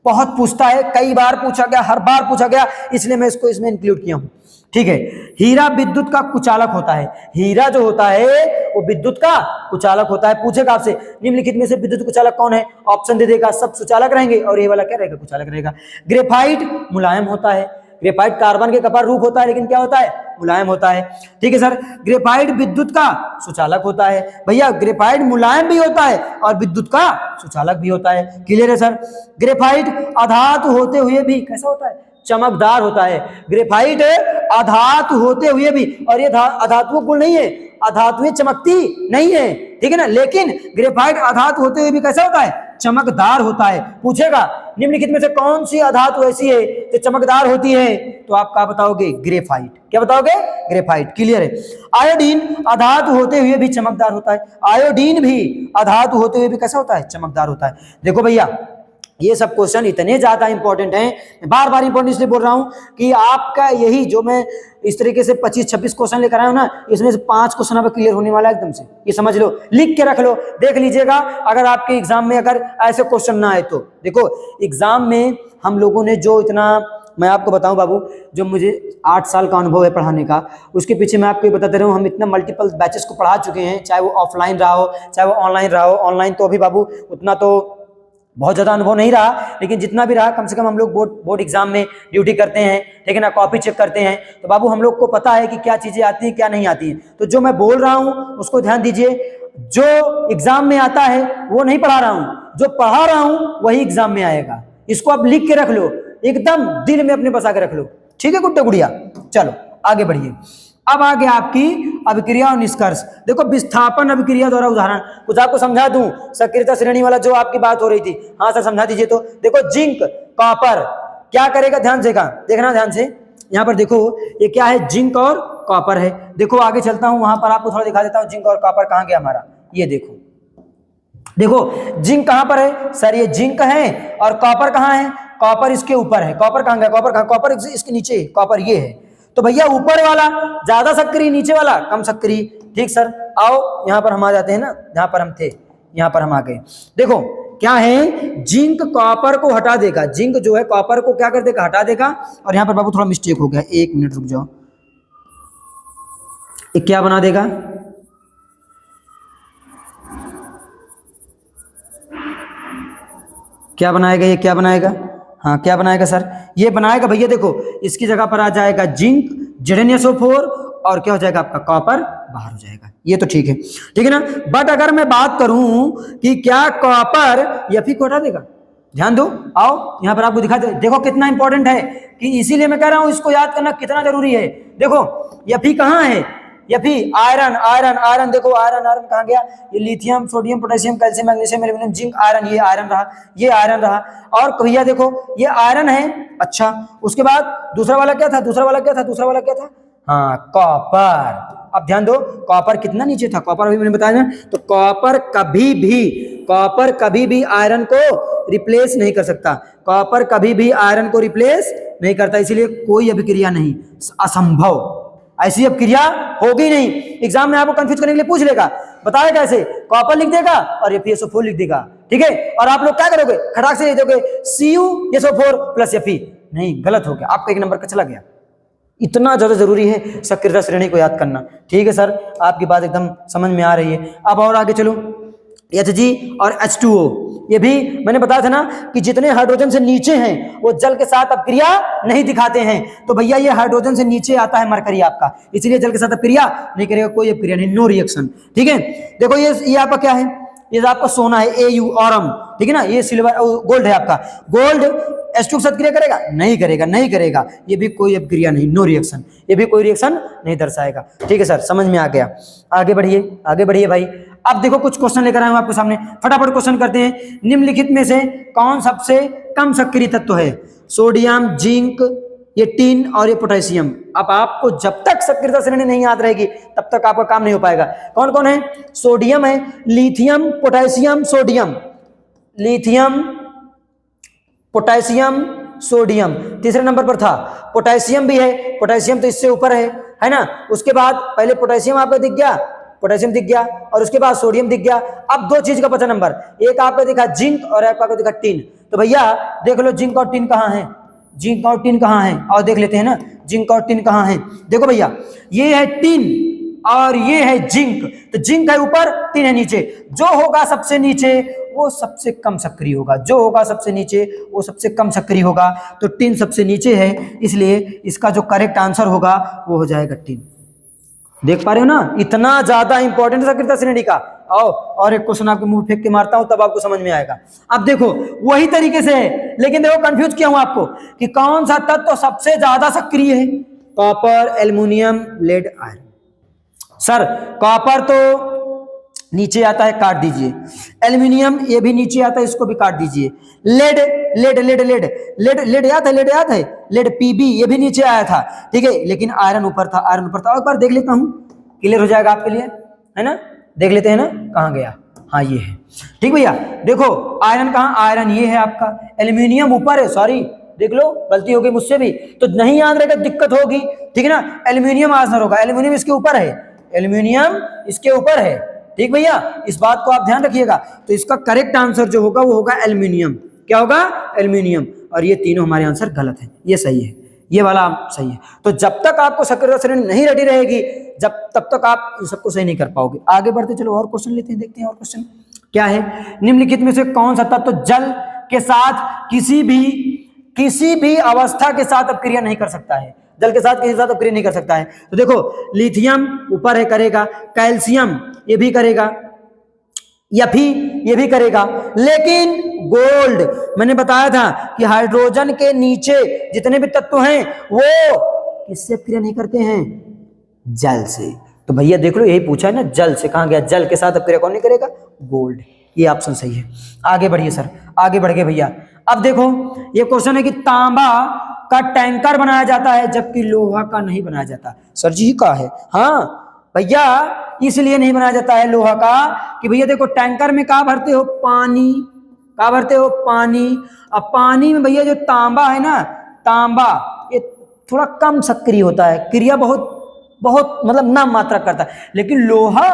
बहुत पूछता है, कई बार पूछा गया, हर बार पूछा गया, इसलिए मैं इसको इसमें इंक्लूड किया हूं। ठीक है, हीरा विद्युत का कुचालक होता है। हीरा जो होता है वो विद्युत का कुचालक होता है। पूछेगा आपसे निम्नलिखित में से विद्युत कुचालक कौन है, ऑप्शन दे देगा, सब सुचालक रहेंगे और ये वाला क्या रहेगा, कुचालक रहेगा। ग्रेफाइट मुलायम होता है। ग्रेफाइट कार्बन के कपर रूप होता है, लेकिन क्या होता है, मुलायम होता है। ठीक है सर, ग्रेफाइट विद्युत का सुचालक होता है। भैया ग्रेफाइट मुलायम भी होता है और विद्युत का सुचालक भी होता है। क्लियर है सर। ग्रेफाइट अधातु होते हुए भी कैसा होता है, चमकदार होता है। ग्रेफाइट अधातु होते हुए भी, और ये अधातु गुण नहीं है, अधातुएं चमकती नहीं है, ठीक है ना, लेकिन ग्रेफाइट अधातु होते हुए भी कैसा होता है, चमकदार होता है। पूछेगा निम्नलिखित में से कौन सी अधातु ऐसी है जो चमकदार होती है, तो आप क्या बताओगे, ग्रेफाइट। क्या बताओगे, ग्रेफाइट। क्लियर है। आयोडीन अधातु होते हुए भी चमकदार होता है। आयोडीन भी अधातु होते हुए भी कैसा होता है, चमकदार होता है। देखो भैया ये सब क्वेश्चन इतने ज्यादा इंपॉर्टेंट हैं, मैं बार बार इंपॉर्टेंट इसलिए बोल रहा हूं कि आपका यही जो मैं इस तरीके से 25-26 क्वेश्चन लेकर आया हूं ना, इसमें से 5 क्वेश्चन अब क्लियर होने वाला है एकदम से, ये समझ लो, लिख के रख लो, देख लीजिएगा। अगर आपके एग्जाम में अगर ऐसे क्वेश्चन ना आए तो देखो, एग्जाम में हम लोगों ने जो इतना, मैं आपको बताऊं बाबू, जो मुझे 8 साल का अनुभव है पढ़ाने का, उसके पीछे मैं आपको बताते रहूं, हम इतना मल्टीपल बैचेस को पढ़ा चुके हैं, चाहे वो ऑफलाइन रहा हो चाहे वो ऑनलाइन रहा हो। ऑनलाइन तो अभी बाबू उतना तो बहुत ज़्यादा अनुभव नहीं रहा, लेकिन जितना भी रहा, कम से कम हम लोग बोर्ड एग्जाम में ड्यूटी करते हैं, ठीक है ना, कॉपी चेक करते हैं, तो बाबू हम लोग को पता है कि क्या चीज़ें आती हैं क्या नहीं आती हैं। तो जो मैं बोल रहा हूँ उसको ध्यान दीजिए, जो एग्जाम में आता है वो नहीं पढ़ा रहा हूँ, जो पढ़ा रहा हूँ वही एग्जाम में आएगा। इसको आप लिख के रख लो, एकदम दिल में अपने बसा के रख लो, ठीक है गुड्डे गुड़िया। चलो आगे बढ़िए। अब आगे आपकी अभिक्रिया और निष्कर्ष। देखो विस्थापन अभिक्रिया द्वारा उदाहरण, कुछ आपको समझा दूं, सक्रियता श्रेणी वाला जो आपकी बात हो रही थी, हाँ सर समझा दीजिए। तो देखो जिंक कॉपर क्या करेगा, ध्यान से देखना, ध्यान से यहाँ पर देखो, ये क्या है, जिंक और कॉपर है। देखो आगे चलता हूं, वहां पर आपको थोड़ा दिखा देता हूं जिंक और कॉपर कहाँ गया हमारा। ये देखो, देखो जिंक कहां पर है सर, ये जिंक है, और कॉपर कहां है, कॉपर इसके ऊपर है। कॉपर कहां गया, कॉपर कहां, कॉपर इसके नीचे, कॉपर ये है। तो भैया ऊपर वाला ज्यादा सक्रिय, नीचे वाला कम सक्रिय। ठीक सर, आओ यहां पर हम आ जाते हैं ना, जहां पर हम थे यहां पर हम आ गए। देखो क्या है, जिंक कॉपर को हटा देगा, जिंक जो है कॉपर को क्या कर देगा, हटा देगा। और यहां पर बाबू थोड़ा मिस्टेक हो गया, 1 मिनट रुक जाओ, ये क्या बना देगा, क्या बनाएगा, ये क्या बनाएगा, हाँ क्या बनाएगा सर, ये बनाएगा भैया, देखो इसकी जगह पर आ जाएगा जिंक Zn4 और क्या हो जाएगा आपका कॉपर बाहर हो जाएगा। ये तो ठीक है ना। बट अगर मैं बात करूं कि क्या कॉपर Fe को हटा देगा, ध्यान दो, आओ यहां पर आपको दिखा दे, देखो कितना इंपॉर्टेंट है, कि इसीलिए मैं कह रहा हूं इसको याद करना कितना जरूरी है। देखो Fe कहां है, Fe आयरन, आयरन आयरन, देखो आयरन, आयरन कहां गया, ये lithium sodium potassium calcium magnesium aluminium zinc iron, ये आयरन रहा, ये आयरन रहा। और भैया देखो ये आयरन है, अच्छा उसके बाद दूसरा वाला क्या था, दूसरा वाला क्या था, हाँ कॉपर। अब ध्यान दो, कॉपर कितना नीचे था, कॉपर अभी मैंने बताया ना, तो कॉपर कभी भी आयरन को रिप्लेस नहीं कर सकता, कॉपर कभी भी आयरन को रिप्लेस नहीं करता, इसीलिए कोई अभिक्रिया नहीं, असंभव, ऐसी अब क्रिया होगी नहीं। एग्जाम में आपको कंफ्यूज करने के लिए पूछ लेगा, बताया कैसे, कॉपर लिख देगा और FeSO4 लिख देगा, ठीक है, और आप लोग क्या करोगे, खटाक से लिख दोगे CuSO4 प्लस Fe, नहीं गलत हो गया, आपका 1 नंबर का चला गया। इतना ज्यादा जरूरी है सक्रियता श्रेणी को याद करना। ठीक है सर, आपकी बात एकदम समझ में आ रही है। अब और आगे चलो, Hg और H2O, ये भी मैंने बताया था ना कि जितने हाइड्रोजन से नीचे हैं वो जल के साथ अपक्रिया नहीं दिखाते हैं। तो भैया ये हाइड्रोजन से नीचे आता है मरकरी आपका, इसलिए जल के साथ अपक्रिया नहीं करेगा, कोई अपक्रिया नहीं, नो रिएक्शन। ठीक है, देखो ये आपका क्या है, ये आपका सोना है Au ऑरम, ठीक है ना, ये सिल्वर गोल्ड है आपका, गोल्ड H2 के साथ क्रिया करेगा, नहीं करेगा, ये भी कोई अपक्रिया नहीं, नो रिएक्शन, ये भी कोई रिएक्शन नहीं दर्शाएगा। ठीक है सर, समझ में आ गया। आगे बढ़िए भाई। अब देखो कुछ क्वेश्चन लेकर आए हूं आपके सामने, फटाफट क्वेश्चन करते हैं। निम्नलिखित में से कौन सबसे कम सक्रिय तत्व है, सोडियम, जिंक, ये टिन और ये पोटेशियम। अब आपको जब तक सक्रियता श्रेणी नहीं याद रहेगी तब तक आपका काम नहीं हो पाएगा। कौन कौन है, सोडियम है, lithium, potassium, sodium, lithium, potassium, sodium, तीसरे नंबर पर था। पोटेशियम भी है, पोटेशियम तो इससे ऊपर है ना। उसके बाद पहले पोटेशियम आपको दिख गया, पोटेशियम दिख गया और उसके बाद सोडियम दिख गया। अब दो चीज का बचा नंबर, एक आपका दिखा जिंक और एक आपका दिखा टिन। तो भैया देख लो जिंक और टिन कहाँ है, जिंक और टिन कहाँ है, और देख लेते हैं ना जिंक और टिन कहाँ है। देखो भैया ये है टिन और ये है जिंक, तो जिंक है ऊपर, टिन है नीचे। जो होगा सबसे नीचे वो सबसे कम सक्रिय होगा, जो होगा सबसे नीचे वो सबसे कम सक्रिय होगा। तो टिन सबसे नीचे है, इसलिए इसका जो करेक्ट आंसर होगा वो हो जाएगा टिन। देख पा रहे हो ना, इतना ज्यादा इंपॉर्टेंट सक्रियता श्रेणी का। आओ और एक क्वेश्चन आपके मुंह फेंक के मारता हूं तब आपको समझ में आएगा। अब देखो वही तरीके से है, लेकिन देखो कंफ्यूज किया हूं आपको कि कौन सा तत्व तो सबसे ज्यादा सक्रिय है। Copper, aluminium, lead, iron. Sir copper तो नीचे आता है, काट दीजिए। एल्युमिनियम ये भी नीचे आता है, इसको भी काट दीजिए। Lead lead lead lead lead lead याद है, लेड याद है, लेड पीबी ये भी नीचे आया था, ठीक है, लेकिन आयरन ऊपर था, आयरन ऊपर था। और एक बार देख लेता हूं, क्लियर हो जाएगा आपके लिए, है ना। देख लेते हैं ना कहां गया, हाँ ये है, ठीक भैया। देखो आयरन कहां, आयरन ये है आपका, एल्युमिनियम ऊपर है, सॉरी देख लो गलती होगी मुझसे भी, तो नहीं याद रहेगा दिक्कत होगी, ठीक है ना। एल्युमिनियम आंसर होगा, एल्युमिनियम इसके ऊपर है, एल्युमिनियम इसके ऊपर है, ठीक भैया, इस बात को आप ध्यान रखिएगा। तो इसका करेक्ट आंसर जो होगा वो होगा एल्युमिनियम। क्या होगा, एल्युमिनियम। और ये तीनों हमारे आंसर गलत है, ये सही है, ये वाला सही है। तो जब तक आपको सक्रियता श्रेणी नहीं रेडी रहेगी तब तक आप इन सबको सही नहीं कर पाओगे। आगे बढ़ते चलो और क्वेश्चन लेते हैं, देखते हैं और क्वेश्चन क्या है। निम्नलिखित में से कौन सा तत्व तो जल के साथ किसी भी अवस्था के साथ अपक्रिया नहीं कर सकता है, जल के साथ किसी के साथ अपक्रिया नहीं कर सकता है। तो देखो लिथियम ऊपर है, करेगा, कैल्शियम ये भी करेगा, Fe ये भी करेगा, लेकिन गोल्ड मैंने बताया था कि हाइड्रोजन के नीचे जितने भी तत्व हैं वो किससे अपक्रिया नहीं करते हैं, जल से। तो भैया देख लो यही पूछा है ना, जल से, कहां गया, जल के साथ अपक्रिया कौन नहीं करेगा, गोल्ड। ये ऑप्शन सही है। आगे बढ़िए सर, आगे बढ़ गए भैया। अब देखो ये क्वेश्चन है कि तांबा का टैंकर बनाया जाता है जबकि लोहा का नहीं बनाया जाता। सर जी का है, हाँ भैया इसलिए नहीं बनाया जाता है लोहा का कि भैया देखो टैंकर में क्या भरते हो, पानी, क्या भरते हो, पानी। अब पानी में भैया जो तांबा है ना, तांबा ये थोड़ा कम सक्रिय होता है, क्रिया बहुत बहुत मतलब नाम मात्रा करता है। लेकिन लोहा,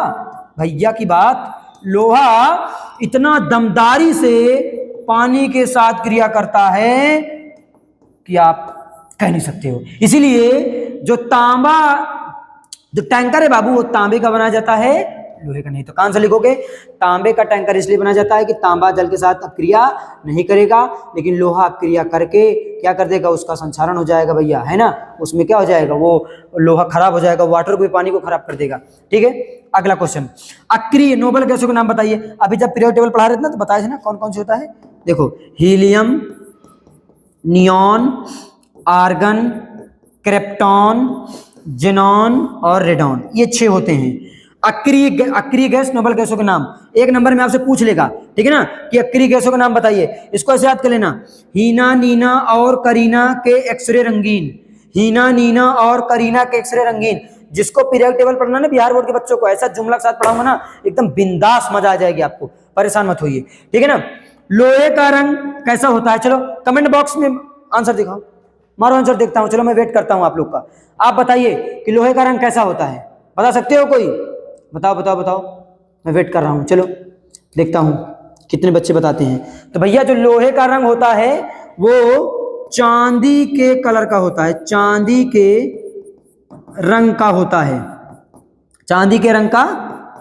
भैया की बात, लोहा इतना दमदारी से पानी के साथ क्रिया करता है कि आप कह नहीं सकते हो। इसीलिए जो तांबा, जो टैंकर है बाबू वो तांबे का बनाया जाता है, लोहे का नहीं। तो कहां से लिखोगे, तांबे का टैंकर इसलिए बनाया जाता है कि तांबा जल के साथ अपक्रिया नहीं करेगा, लेकिन लोहा अपक्रिया करके क्या कर देगा, उसका संचारण हो जाएगा भैया, है ना। उसमें क्या हो जाएगा, वो लोहा खराब हो जाएगा, वाटर को भी, पानी को खराब कर देगा, ठीक है। अगला क्वेश्चन, अक्रिय नोबल गैसों के नाम बताइए। अभी जब पीरियोडिक टेबल पढ़ा रहे थे ना तो बताया था ना कौन कौन से होता है। देखो helium, neon, argon, krypton, xenon और रेडॉन, ये 6 होते हैं अक्रिय गैस नोबल गैसों के नाम। एक नंबर में आपसे पूछ लेगा, ठीक है ना, कि अक्रिय गैसों के नाम बताइए। इसको ऐसे याद कर लेना, हीना, नीना और करीना के एक्सरे रंगीन, हीना, नीना और करीना के एक्सरे रंगीन। जिसको पीरियोडिक टेबल पढ़ना ना बिहार बोर्ड के बच्चों को, ऐसा जुमला के साथ पढ़ाऊंगा ना एकदम बिंदास मजा आ जाएगी आपको, परेशान मत होइए, ठीक है ना। लोहे का रंग कैसा होता है, चलो कमेंट बॉक्स में आंसर दिखाओ, मारो आंसर, देखता हूं, चलो मैं वेट करता हूं आप लोग का। आप बताइए कि लोहे का रंग कैसा होता है, बता सकते हो कोई, बताओ बताओ बताओ, मैं वेट कर रहा हूं, चलो देखता हूं कितने बच्चे बताते हैं। तो भैया जो लोहे का रंग होता है वो चांदी के कलर का होता है, चांदी के रंग का होता है, चांदी के रंग का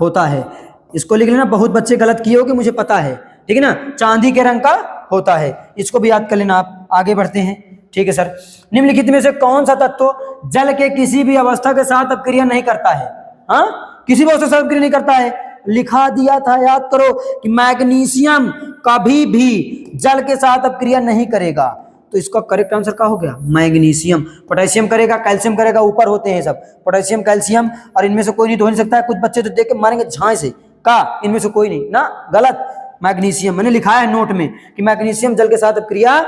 होता है। इसको लिख लेना, बहुत बच्चे गलत किए हो कि मुझे पता है, ठीक है ना, चांदी के रंग का होता है, इसको भी याद कर लेना आप। आगे बढ़ते हैं, ठीक है सर। निम्नलिखित में से कौन सा तत्व जल के किसी भी अवस्था के साथ अपक्रिया नहीं करता है, हाँ किसी भी अवस्था के साथ अपक्रिया नहीं करता है। लिखा दिया था, याद करो, कि मैग्नीशियम कभी भी जल के साथ अपक्रिया नहीं करेगा। तो इसका करेक्ट आंसर क्या हो गया, मैग्नीशियम। पोटेशियम करेगा, कैल्शियम करेगा, ऊपर होते हैं सब, पोटेशियम, कैल्शियम, और इनमें से कोई नहीं तो हो नहीं सकता है। कुछ बच्चे तो देख के मारेंगे झाए से, का इनमें से कोई नहीं ना, गलत। मैग्नीशियम मैंने लिखा है नोट में कि मैग्नीशियम जल के साथ अपक्रिया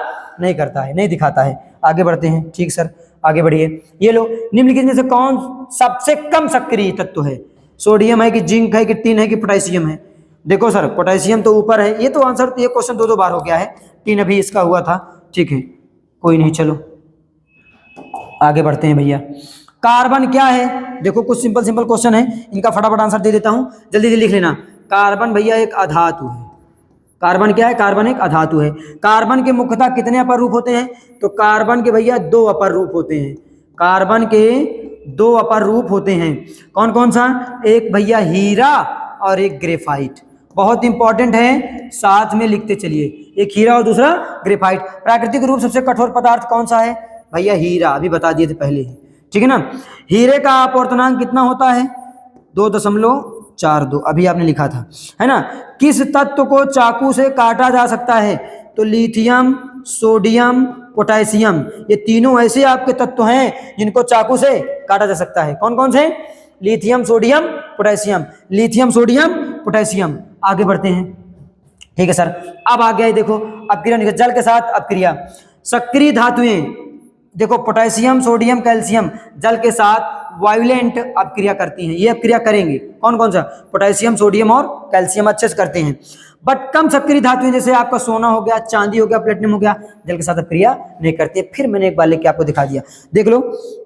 नहीं करता है, नहीं दिखाता है। आगे बढ़ते हैं, ठीक सर, आगे बढ़िए। ये लो, निम्नलिखित में से कौन सबसे कम सक्रिय तत्व है, सोडियम है कि जिंक है कि टिन है कि पोटेशियम है। देखो सर पोटेशियम तो ऊपर है, ये तो आंसर, तो ये क्वेश्चन दो बार हो गया है, टिन अभी इसका हुआ था, ठीक है कोई नहीं, चलो आगे बढ़ते हैं भैया। कार्बन क्या है, देखो कुछ सिंपल सिंपल क्वेश्चन है, इनका फटाफट आंसर दे देता हूं, जल्दी जल्दी लिख लेना। कार्बन भैया एक अधातु है। कार्बन क्या है? कार्बन एक अधातु है। कार्बन के मुख्यतः कितने अपर रूप होते हैं? तो कार्बन के भैया 2 अपर रूप होते हैं। कार्बन के 2 अपर रूप होते हैं। कौन कौन सा? एक भैया हीरा और एक ग्रेफाइट। बहुत इंपॉर्टेंट है, साथ में लिखते चलिए, एक हीरा और दूसरा ग्रेफाइट। प्राकृतिक रूप सबसे कठोर पदार्थ कौन सा है? भैया हीरा, अभी बता दिए थे पहले ही, ठीक है ना। हीरे का अपवर्तनांक कितना होता है? 2.42, अभी आपने लिखा था, है ना। किस तत्व को चाकू से काटा जा सकता है? तो लिथियम, सोडियम, पोटेशियम, ये तीनों ऐसे आपके तत्व हैं जिनको चाकू से काटा जा सकता है। कौन कौन से? Lithium, sodium, potassium, lithium, sodium, potassium. आगे बढ़ते हैं, ठीक है सर। अब आ गया देखो अपक्रिया, जल के साथ अपक्रिया। सक्रिय धातुएं देखो, पोटेशियम, सोडियम, कैल्शियम जल के साथ वायुलेंट अपक्रिया करती हैं। ये अपक्रिया करेंगे, कौन कौन सा? पोटेशियम, सोडियम और कैल्शियम अच्छे से करते हैं। बट कम सक्रिय धातुएं जैसे आपका सोना हो गया, चांदी हो गया, प्लेटिनम हो गया, जल के साथ अपक्रिया नहीं करती है। फिर मैंने एक बार लेके आपको दिखा दिया, देख लो।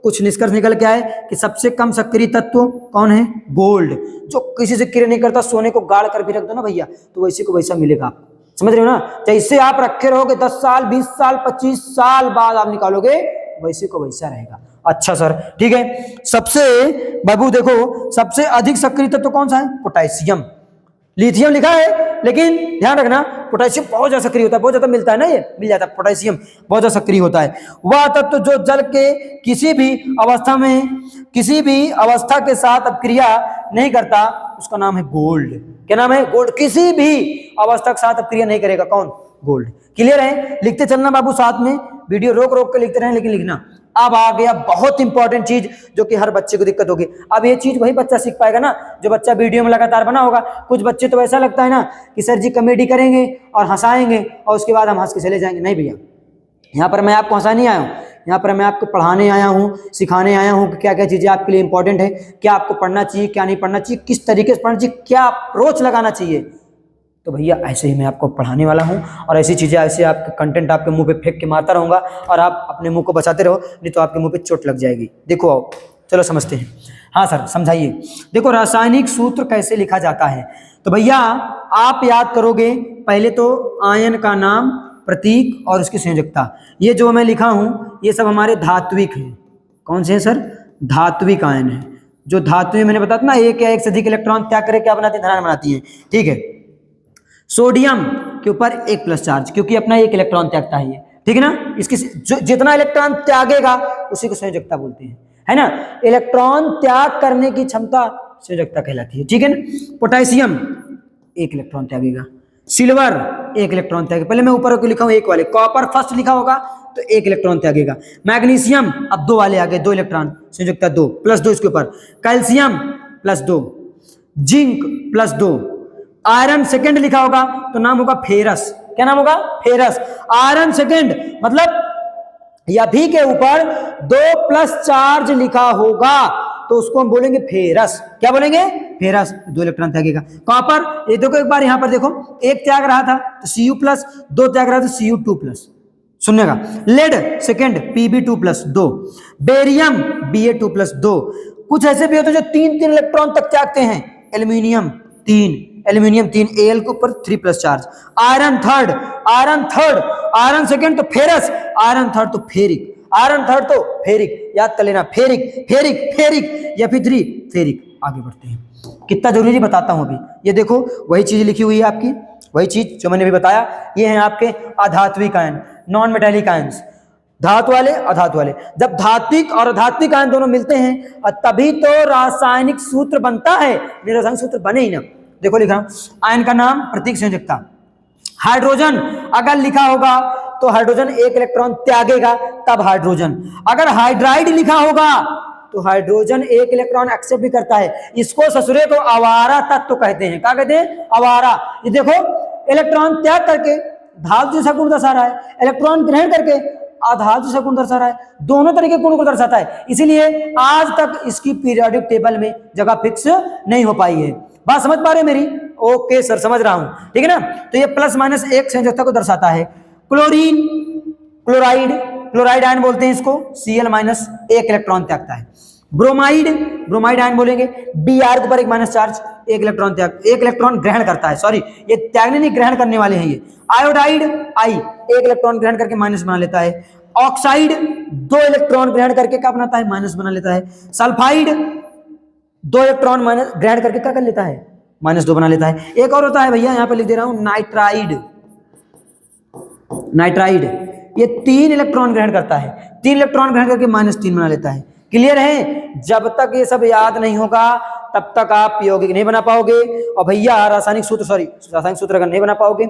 कुछ निष्कर्ष निकल के आए कि सबसे कम सक्रिय तत्व कौन है? गोल्ड, जो किसी से क्रिया नहीं करता। सोने को गाड़ कर भी रख दो ना भैया, तो वैसे को वैसा मिलेगा आपको, समझ रहे हो ना। जैसे आप रखे रहोगे 10 साल, 20 साल, 25 साल बाद आप निकालोगे, वैसे को वैसा रहेगा। अच्छा सर, ठीक है। सबसे बाबू देखो, सबसे अधिक सक्रिय तत्व कौन सा है? पोटेशियम। लिथियम लिखा है, लेकिन ध्यान रखना पोटेशियम बहुत ज्यादा सक्रिय होता है, बहुत ज्यादा मिलता है ना, ये मिल जाता है। पोटेशियम बहुत ज्यादा सक्रिय होता है। वह तत्व जो जल के किसी भी अवस्था के साथ अपक्रिया नहीं करता, उसका नाम है गोल्ड। क्या नाम है? गोल्ड। किसी भी अवस्था के साथ अपक्रिया नहीं करेगा, कौन? गोल्ड। क्लियर है? लिखते चलना बाबू, साथ में वीडियो रोक रोक के लिखते रहें, लेकिन लिखना। अब आ गया बहुत इंपॉर्टेंट चीज जो कि हर बच्चे को दिक्कत होगी। अब ये चीज वही बच्चा सीख पाएगा ना जो बच्चा वीडियो में लगातार बना होगा। कुछ बच्चे तो ऐसा लगता है ना कि सर जी कॉमेडी करेंगे और हंसाएंगे और उसके बाद हम हंस के चले जाएंगे। नहीं भैया, यहाँ पर मैं आपको हंसाने नहीं आया हूँ, यहाँ पर मैं आपको पढ़ाने आया हूँ, सिखाने आया हूँ कि क्या क्या चीजें आपके लिए इंपॉर्टेंट है, क्या आपको पढ़ना चाहिए, क्या नहीं पढ़ना चाहिए, किस तरीके से पढ़ना चाहिए, क्या अप्रोच लगाना चाहिए। तो भैया ऐसे ही मैं आपको पढ़ाने वाला हूँ और ऐसी चीज़ें, ऐसे आपके कंटेंट आपके मुंह पे फेंक के मारता रहूँगा और आप अपने मुंह को बचाते रहो, नहीं तो आपके मुंह पे चोट लग जाएगी। देखो आओ, चलो समझते हैं। हाँ सर समझाइए। देखो रासायनिक सूत्र कैसे लिखा जाता है, तो भैया आप याद करोगे पहले तो आयन का नाम, प्रतीक और उसकी संयोजकता। ये जो मैं लिखा हूँ ये सब हमारे धात्विक हैं। कौन से हैं सर? धात्विक आयन है। जो धातुएं मैंने बताया था ना, एक या एक से अधिक इलेक्ट्रॉन त्याग करके क्या बनाती है? धनायन बनाती है, ठीक है। सोडियम के ऊपर 1+ चार्ज, क्योंकि अपना 1 इलेक्ट्रॉन त्यागता है ये, ठीक है ना। इसकी जितना इलेक्ट्रॉन त्यागेगा उसी को संयोजकता बोलते हैं, है ना। इलेक्ट्रॉन त्याग करने की क्षमता संयोजकता कहलाती है, ठीक है ना। पोटेशियम 1 इलेक्ट्रॉन त्यागेगा, सिल्वर 1 इलेक्ट्रॉन त्यागेगा। पहले मैं ऊपर को लिखा हूं 1 वाले, कॉपर फर्स्ट लिखा होगा तो 1 इलेक्ट्रॉन त्यागेगा। मैग्नीशियम अब 2 वाले आ गए, 2 इलेक्ट्रॉन, संयोजकता 2 +2 इसके ऊपर। Calcium +2, zinc +2। आयरन सेकंड लिखा होगा तो नाम होगा फेरस। क्या नाम होगा? फेरस। आयरन सेकंड मतलब या भी के ऊपर 2+ चार्ज लिखा होगा तो उसको हम बोलेंगे फेरस। क्या बोलेंगे? फेरस। 2 इलेक्ट्रॉन त्यागेगा। कॉपर ये देखो एक बार यहां पर देखो, 1 त्याग रहा था तो Cu+, 2 त्याग रहा था Cu2+, सुननेगा। Lead second Pb2+2, barium Ba2+2। कुछ ऐसे भी होते हैं जो 3 इलेक्ट्रॉन तक त्यागते हैं। एल्यूमिनियम 3, एल्यूमिनियम 3, Al के ऊपर 3+ charge. Iron third, iron second तो फेरस, आयरन थर्ड तो फेरिक, आयरन थर्ड तो फेरिक। याद कर लेना, फेरिक फेरिक फेरिक या फिर 3 फेरिक। आगे बढ़ते हैं, कितना जरूरी बताता हूं अभी। ये देखो वही चीज लिखी हुई है आपकी, वही चीज जो मैंने अभी बताया। ये है आपके अधात्विक आयन, नॉन मेटेलिक आयंस, धातु वाले अधातु वाले। जब धात्विक और अधात्विक आयन दोनों मिलते हैं तभी तो रासायनिक सूत्र बनता है, रासायनिक सूत्र बने ही ना। देखो लिखा आयन का नाम, प्रतीक, संयोजकता। हाइड्रोजन अगर लिखा होगा तो हाइड्रोजन 1 इलेक्ट्रॉन त्यागेगा, तब हाइड्रोजन। अगर हाइड्राइड लिखा होगा तो हाइड्रोजन 1 इलेक्ट्रॉन एक्सेप्ट भी करता है। इसको ससुरे को आवारा तत्व कहते हैं। क्या कहते हैं? आवारा। ये देखो इलेक्ट्रॉन त्याग करके धातु जैसा गुण दर्शा रहा है, इलेक्ट्रॉन ग्रहण करके आधातु जैसा गुण दर्शा रहा है, दोनों तरीके गुण को दर्शाता है। इसीलिए आज तक इसकी पीरियोडिक टेबल में जगह फिक्स नहीं हो पाई है। बात समझ पा रहे मेरी? ओके सर समझ रहा हूं, ठीक है ना। तो ये +-1 संयोजकता को दर्शाता है। क्लोरीन, क्लोराइड आयन बोलते हैं इसको, Cl- 1 इलेक्ट्रॉन त्यागता है। ब्रोमाइड, ब्रोमाइड आयन बोलेंगे, Br के ऊपर एक माइनस चार्ज, एक इलेक्ट्रॉन त्याग, एक इलेक्ट्रॉन ग्रहण करता है, सॉरी ये त्यागने नहीं ग्रहण करने वाले हैं ये। आयोडाइड I एक इलेक्ट्रॉन ग्रहण करके माइनस बना लेता है। ऑक्साइड 2 इलेक्ट्रॉन ग्रहण करके क्या बनाता है, माइनस बना लेता है। सल्फाइड 2 इलेक्ट्रॉन माइनस ग्रहण करके क्या कर लेता है, -2 बना लेता है। एक और होता है भैया, यहां पे लिख दे रहा हूं, नाइट्राइड, नाइट्राइड ये 3 इलेक्ट्रॉन ग्रहण करता है, 3 इलेक्ट्रॉन ग्रहण करके -3 बना लेता है। क्लियर है? जब तक ये सब याद नहीं होगा तब तक आप यौगिक नहीं बना पाओगे, और भैया रासायनिक सूत्र अगर नहीं बना पाओगे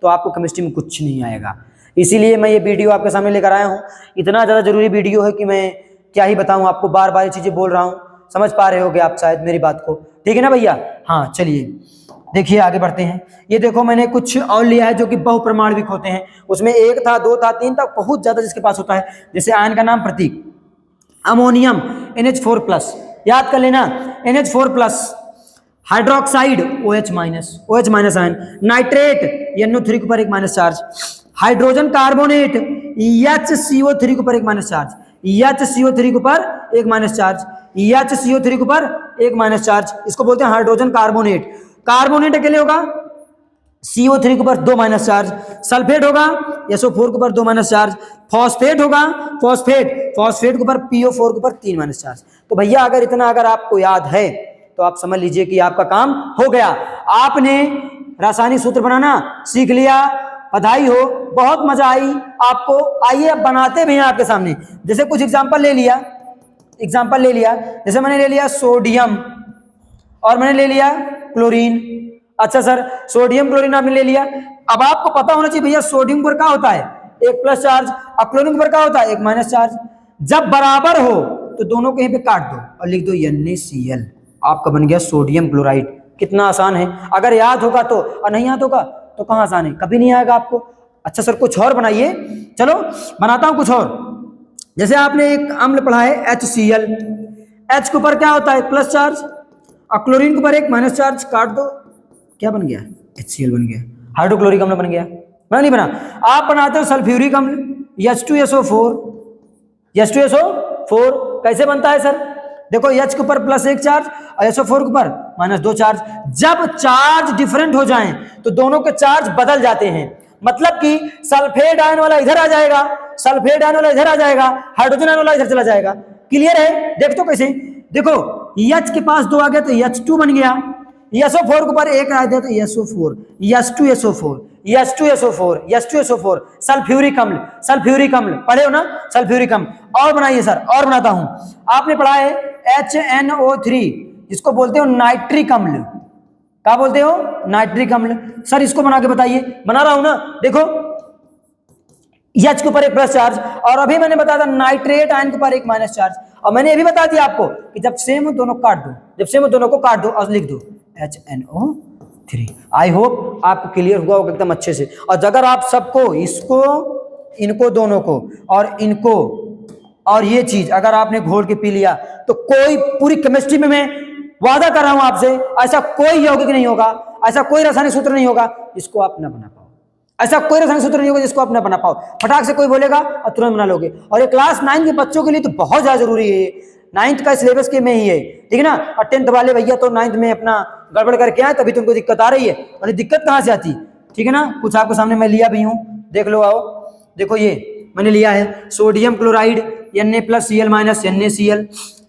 तो आपको केमिस्ट्री में कुछ नहीं आएगा। इसीलिए मैं ये वीडियो आपके सामने लेकर आया हूँ। इतना ज़्यादा जरूरी वीडियो है कि मैं क्या ही बताऊँ आपको, बार बार ये चीज़ें बोल रहा हूँ, समझ पा रहे होगे आप शायद मेरी बात को, ठीक है ना भैया? हाँ चलिए देखिए आगे बढ़ते हैं। ये देखो मैंने कुछ और लिया है जो कि बहुप्रमाणविक होते हैं, उसमें 1 था, 2 था, 3 था, बहुत ज़्यादा जिसके पास होता है। जैसे आयन का नाम प्रतीक, अमोनियम NH4+, याद कर लेना NH4+, hydroxide OH- ion, nitrate NO3 के ऊपर एक minus charge, hydrogen carbonate HCO3 के ऊपर एक माइनस चार्ज, HCO3 के ऊपर एक माइनस चार्ज, HCO3 के ऊपर एक माइनस चार्ज, इसको बोलते हैं हाइड्रोजन कार्बोनेट। कार्बोनेट अकेले होगा CO3 के ऊपर 2 माइनस चार्ज, सल्फेट होगा SO4 के ऊपर 2 माइनस चार्ज, फॉस्फेट होगा फॉस्फेट के ऊपर PO4 के ऊपर 3 माइनस चार्ज। तो भैया अगर इतना अगर आपको याद है तो आप समझ लीजिए कि आपका काम हो गया, आपने रासायनिक सूत्र बनाना सीख लिया, बधाई हो, बहुत मजा आई आपको। आइए अब बनाते भी हैं आपके सामने। जैसे कुछ एग्जाम्पल ले लिया, जैसे मैंने ले लिया सोडियम और मैंने ले लिया क्लोरीन। अच्छा सर, सोडियम क्लोरीन आपने ले लिया, अब आपको पता होना चाहिए भैया सोडियम पर क्या होता है, एक प्लस चार्ज, और क्लोरीन पर क्या होता है, एक माइनस चार्ज। जब बराबर हो तो दोनों को यहीं पे काट दो और लिख दो NaCl, आपका बन गया सोडियम क्लोराइड। कितना आसान है, अगर याद होगा तो, और नहीं याद होगा तो कहाँ आसान है, कभी नहीं आएगा आपको। अच्छा सर कुछ और बनाइए, चलो बनाता हूं कुछ और। जैसे आपने एक अम्ल पढ़ा है HCl, H के ऊपर क्या होता है, प्लस चार्ज, और क्लोरीन के ऊपर एक माइनस चार्ज, काट दो, क्या बन गया, HCl बन गया, हाइड्रोक्लोरिक अम्ल बन गया। बना नहीं बना? आप बनाते हो सल्फ्यूरिक अम्ल H2SO4, कैसे बनता है सर? देखो H के ऊपर प्लस 1 चार्ज और SO4 के ऊपर -2 चार्ज। जब चार्ज डिफरेंट हो जाएं तो दोनों के चार्ज बदल जाते हैं, मतलब कि सल्फेट आयन वाला इधर आ जाएगा, सल्फेट आयन वाला इधर आ जाएगा, हाइड्रोजन आयन वाला इधर चला जाएगा। क्लियर है? देख तो कैसे, देखो H के पास 2 आ गया तो H2 बन गया, SO4 के ऊपर 1 आ गया तो SO4, H2SO4, सल्फ्यूरिक अम्ल पढ़े हो ना, सल्फ्यूरिक अम्ल। और बनाइए सर, और बनाता हूं। आपने पढ़ा है HNO3, जिसको बोलते हो नाइट्रिक अम्ल, क्या बोलते हो, नाइट्रिक अम्ल। सर इसको बना के बताइए, बना रहा हूं ना, देखो H के ऊपर एक प्लस चार्ज, और अभी मैंने बताया था नाइट्रेट आयन के ऊपर एक माइनस चार्ज, और मैंने ये भी बता दिया आपको कि जब सेम हो दोनों काट दो, दोनों को काट दो और लिख दो HNO3। आई होप आपको क्लियर हुआ होगा एकदम अच्छे से। और अगर आप सबको इसको, इनको दोनों को और इनको और ये चीज अगर आपने घोल के पी लिया तो कोई पूरी केमिस्ट्री में मैं वादा कर रहा हूं आपसे, ऐसा कोई यौगिक नहीं होगा, ऐसा कोई रासायनिक सूत्र नहीं होगा जिसको आप ना बना पाओ, ऐसा कोई रासायनिक सूत्र नहीं होगा जिसको आप ना बना पाओ। फटाक से कोई बोलेगा और तुरंत बना लोगे। और ये क्लास 9 के बच्चों के लिए तो बहुत ज्यादा जरूरी है, 9th का सिलेबस के में ही है, ठीक है ना। और 10th वाले भैया तो 9th में अपना गड़बड़ करके आए, तभी तुमको दिक्कत आ रही है, और ये दिक्कत कहाँ से आती, ठीक है ना। कुछ आपको सामने मैं लिया भी हूँ, देख लो, आओ देखो, ये मैंने लिया है सोडियम क्लोराइड Na+Cl- NaCl,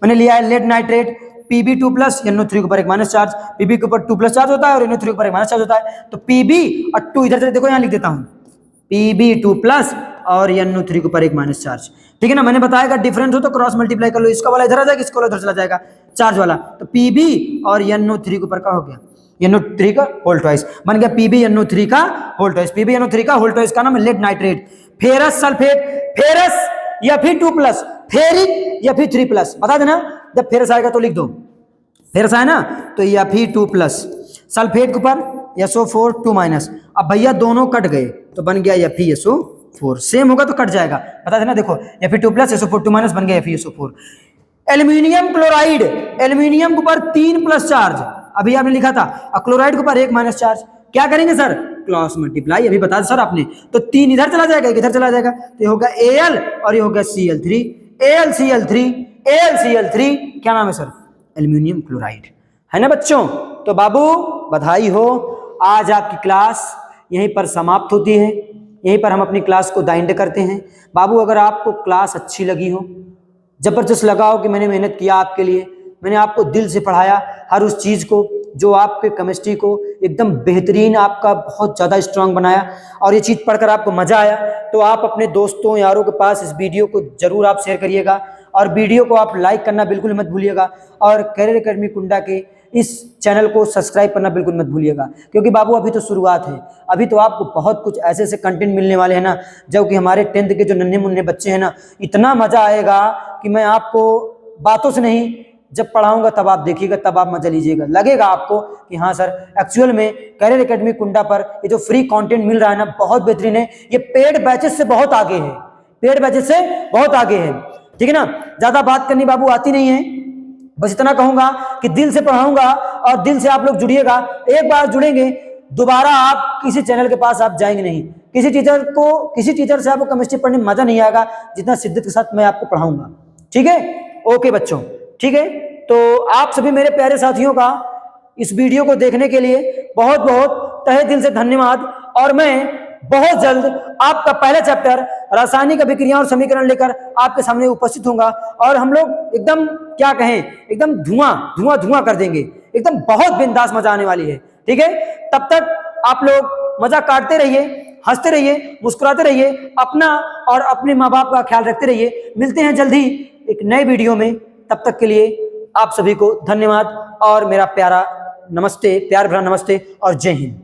मैंने लिया है लेड नाइट्रेट Pb2+, NO3 के ऊपर एक माइनस चार्ज, Pb के ऊपर 2+ चार्ज होता है और NO3 के ऊपर एक माइनस चार्ज होता है। तो Pb और 2 इधर से देखो, यहाँ लिख देता हूँ Pb2+ और NO3 के ऊपर एक माइनस चार्ज, ठीक है ना। मैंने बताया डिफरेंस हो तो क्रॉस मल्टीप्लाई कर लो, इसका वाला इधर आ जाएगा, इसका वाला इधर चला जाएगा, चार्ज वाला। तो Pb और NO3 के ऊपर का हो गया, NO3 का होल ट्वाइस बन गया, Pb NO3 का होल ट्वाइस, Pb NO3 का होल ट्वाइस का नाम है lead nitrate. Ferrous sulphate, ferrous या फिर 2+, फेरिक या फिर 3+, बता देना। जब फेरस आएगा तो लिख दो, फेरस आए ना तो या फिर 2+, सल्फेट के ऊपर SO4 2-। अब भैया दोनों कट गए तो बन गया FeSO4, सेम होगा तो कट जाएगा, बता देना। देखो Fe2+ SO4 2- बन गया FeSO4। एल्यूमिनियम क्लोराइड, एल्यूमिनियम के ऊपर 3+ चार्ज, अभी आपने लिखा था, और क्लोराइड के ऊपर एक माइनस चार्ज। क्या करेंगे सर, क्रॉस मल्टीप्लाई, अभी बता सर आपने। तो 3 इधर चला जाएगा, इधर चला जाएगा, तो ये होगा Al और ये होगा Cl3, AlCl3, AlCl3 क्या नाम है सर? एल्यूमिनियम क्लोराइड, है ना बच्चों? तो बाबू बधाई हो, आज आपकी क्लास यहीं पर समाप्त होती है। यहीं पर हम अपनी क्लास को दाइंड करते हैं। बाबू अगर आपको क्लास अच्छी लगी हो, जबरदस्त लगा हो कि मैंने मेहनत किया आपके लिए, मैंने आपको दिल से पढ़ाया हर उस चीज़ को जो आपके केमिस्ट्री को एकदम बेहतरीन, आपका बहुत ज़्यादा स्ट्रांग बनाया, और ये चीज़ पढ़कर आपको मज़ा आया, तो आप अपने दोस्तों यारों के पास इस वीडियो को ज़रूर आप शेयर करिएगा, और वीडियो को आप लाइक करना बिल्कुल मत भूलिएगा, और कैरियर एकेडमी कुंडा के इस चैनल को सब्सक्राइब करना बिल्कुल मत भूलिएगा, क्योंकि बाबू अभी तो शुरुआत है। अभी तो आपको बहुत कुछ ऐसे ऐसे कंटेंट मिलने वाले हैं ना, जब कि हमारे 10th के जो नन्हे मुन्ने बच्चे हैं ना, इतना मज़ा आएगा कि मैं आपको बातों से नहीं, जब पढ़ाऊंगा तब आप देखिएगा, तब आप मजा लीजिएगा, लगेगा आपको कि हाँ सर एक्चुअल में कैरियर एकेडमी कुंडा पर ये जो फ्री कंटेंट मिल रहा है ना, बहुत बेहतरीन है। ये पेड बैचेस से बहुत आगे है, पेड बैचेस से बहुत आगे है, ठीक है ना। ज्यादा बात करनी बाबू आती नहीं है, बस इतना कहूंगा कि दिल से पढ़ाऊंगा और दिल से आप लोग जुड़िएगा। एक बार जुड़ेंगे, दोबारा आप किसी चैनल के पास आप जाएंगे नहीं। किसी टीचर से आपको केमिस्ट्री पढ़ने में मजा नहीं आएगा जितना शिद्दत के साथ मैं आपको पढ़ाऊंगा, ठीक है? ओके बच्चों, ठीक है। तो आप सभी मेरे प्यारे साथियों का इस वीडियो को देखने के लिए बहुत बहुत तहे दिल से धन्यवाद, और मैं बहुत जल्द आपका पहला चैप्टर रासायनिक अभिक्रिया और समीकरण लेकर आपके सामने उपस्थित होऊंगा, और हम लोग एकदम क्या कहें, एकदम धुआं कर देंगे, एकदम बहुत बिंदास मजा आने वाली है, ठीक है। तब तक आप लोग मजा काटते रहिए, हंसते रहिए, मुस्कुराते रहिए, अपना और अपने माँ बाप का ख्याल रखते रहिए। मिलते हैं जल्द ही एक नए वीडियो में, तब तक के लिए आप सभी को धन्यवाद और मेरा प्यारा नमस्ते, प्यार भरा नमस्ते और जय हिंद।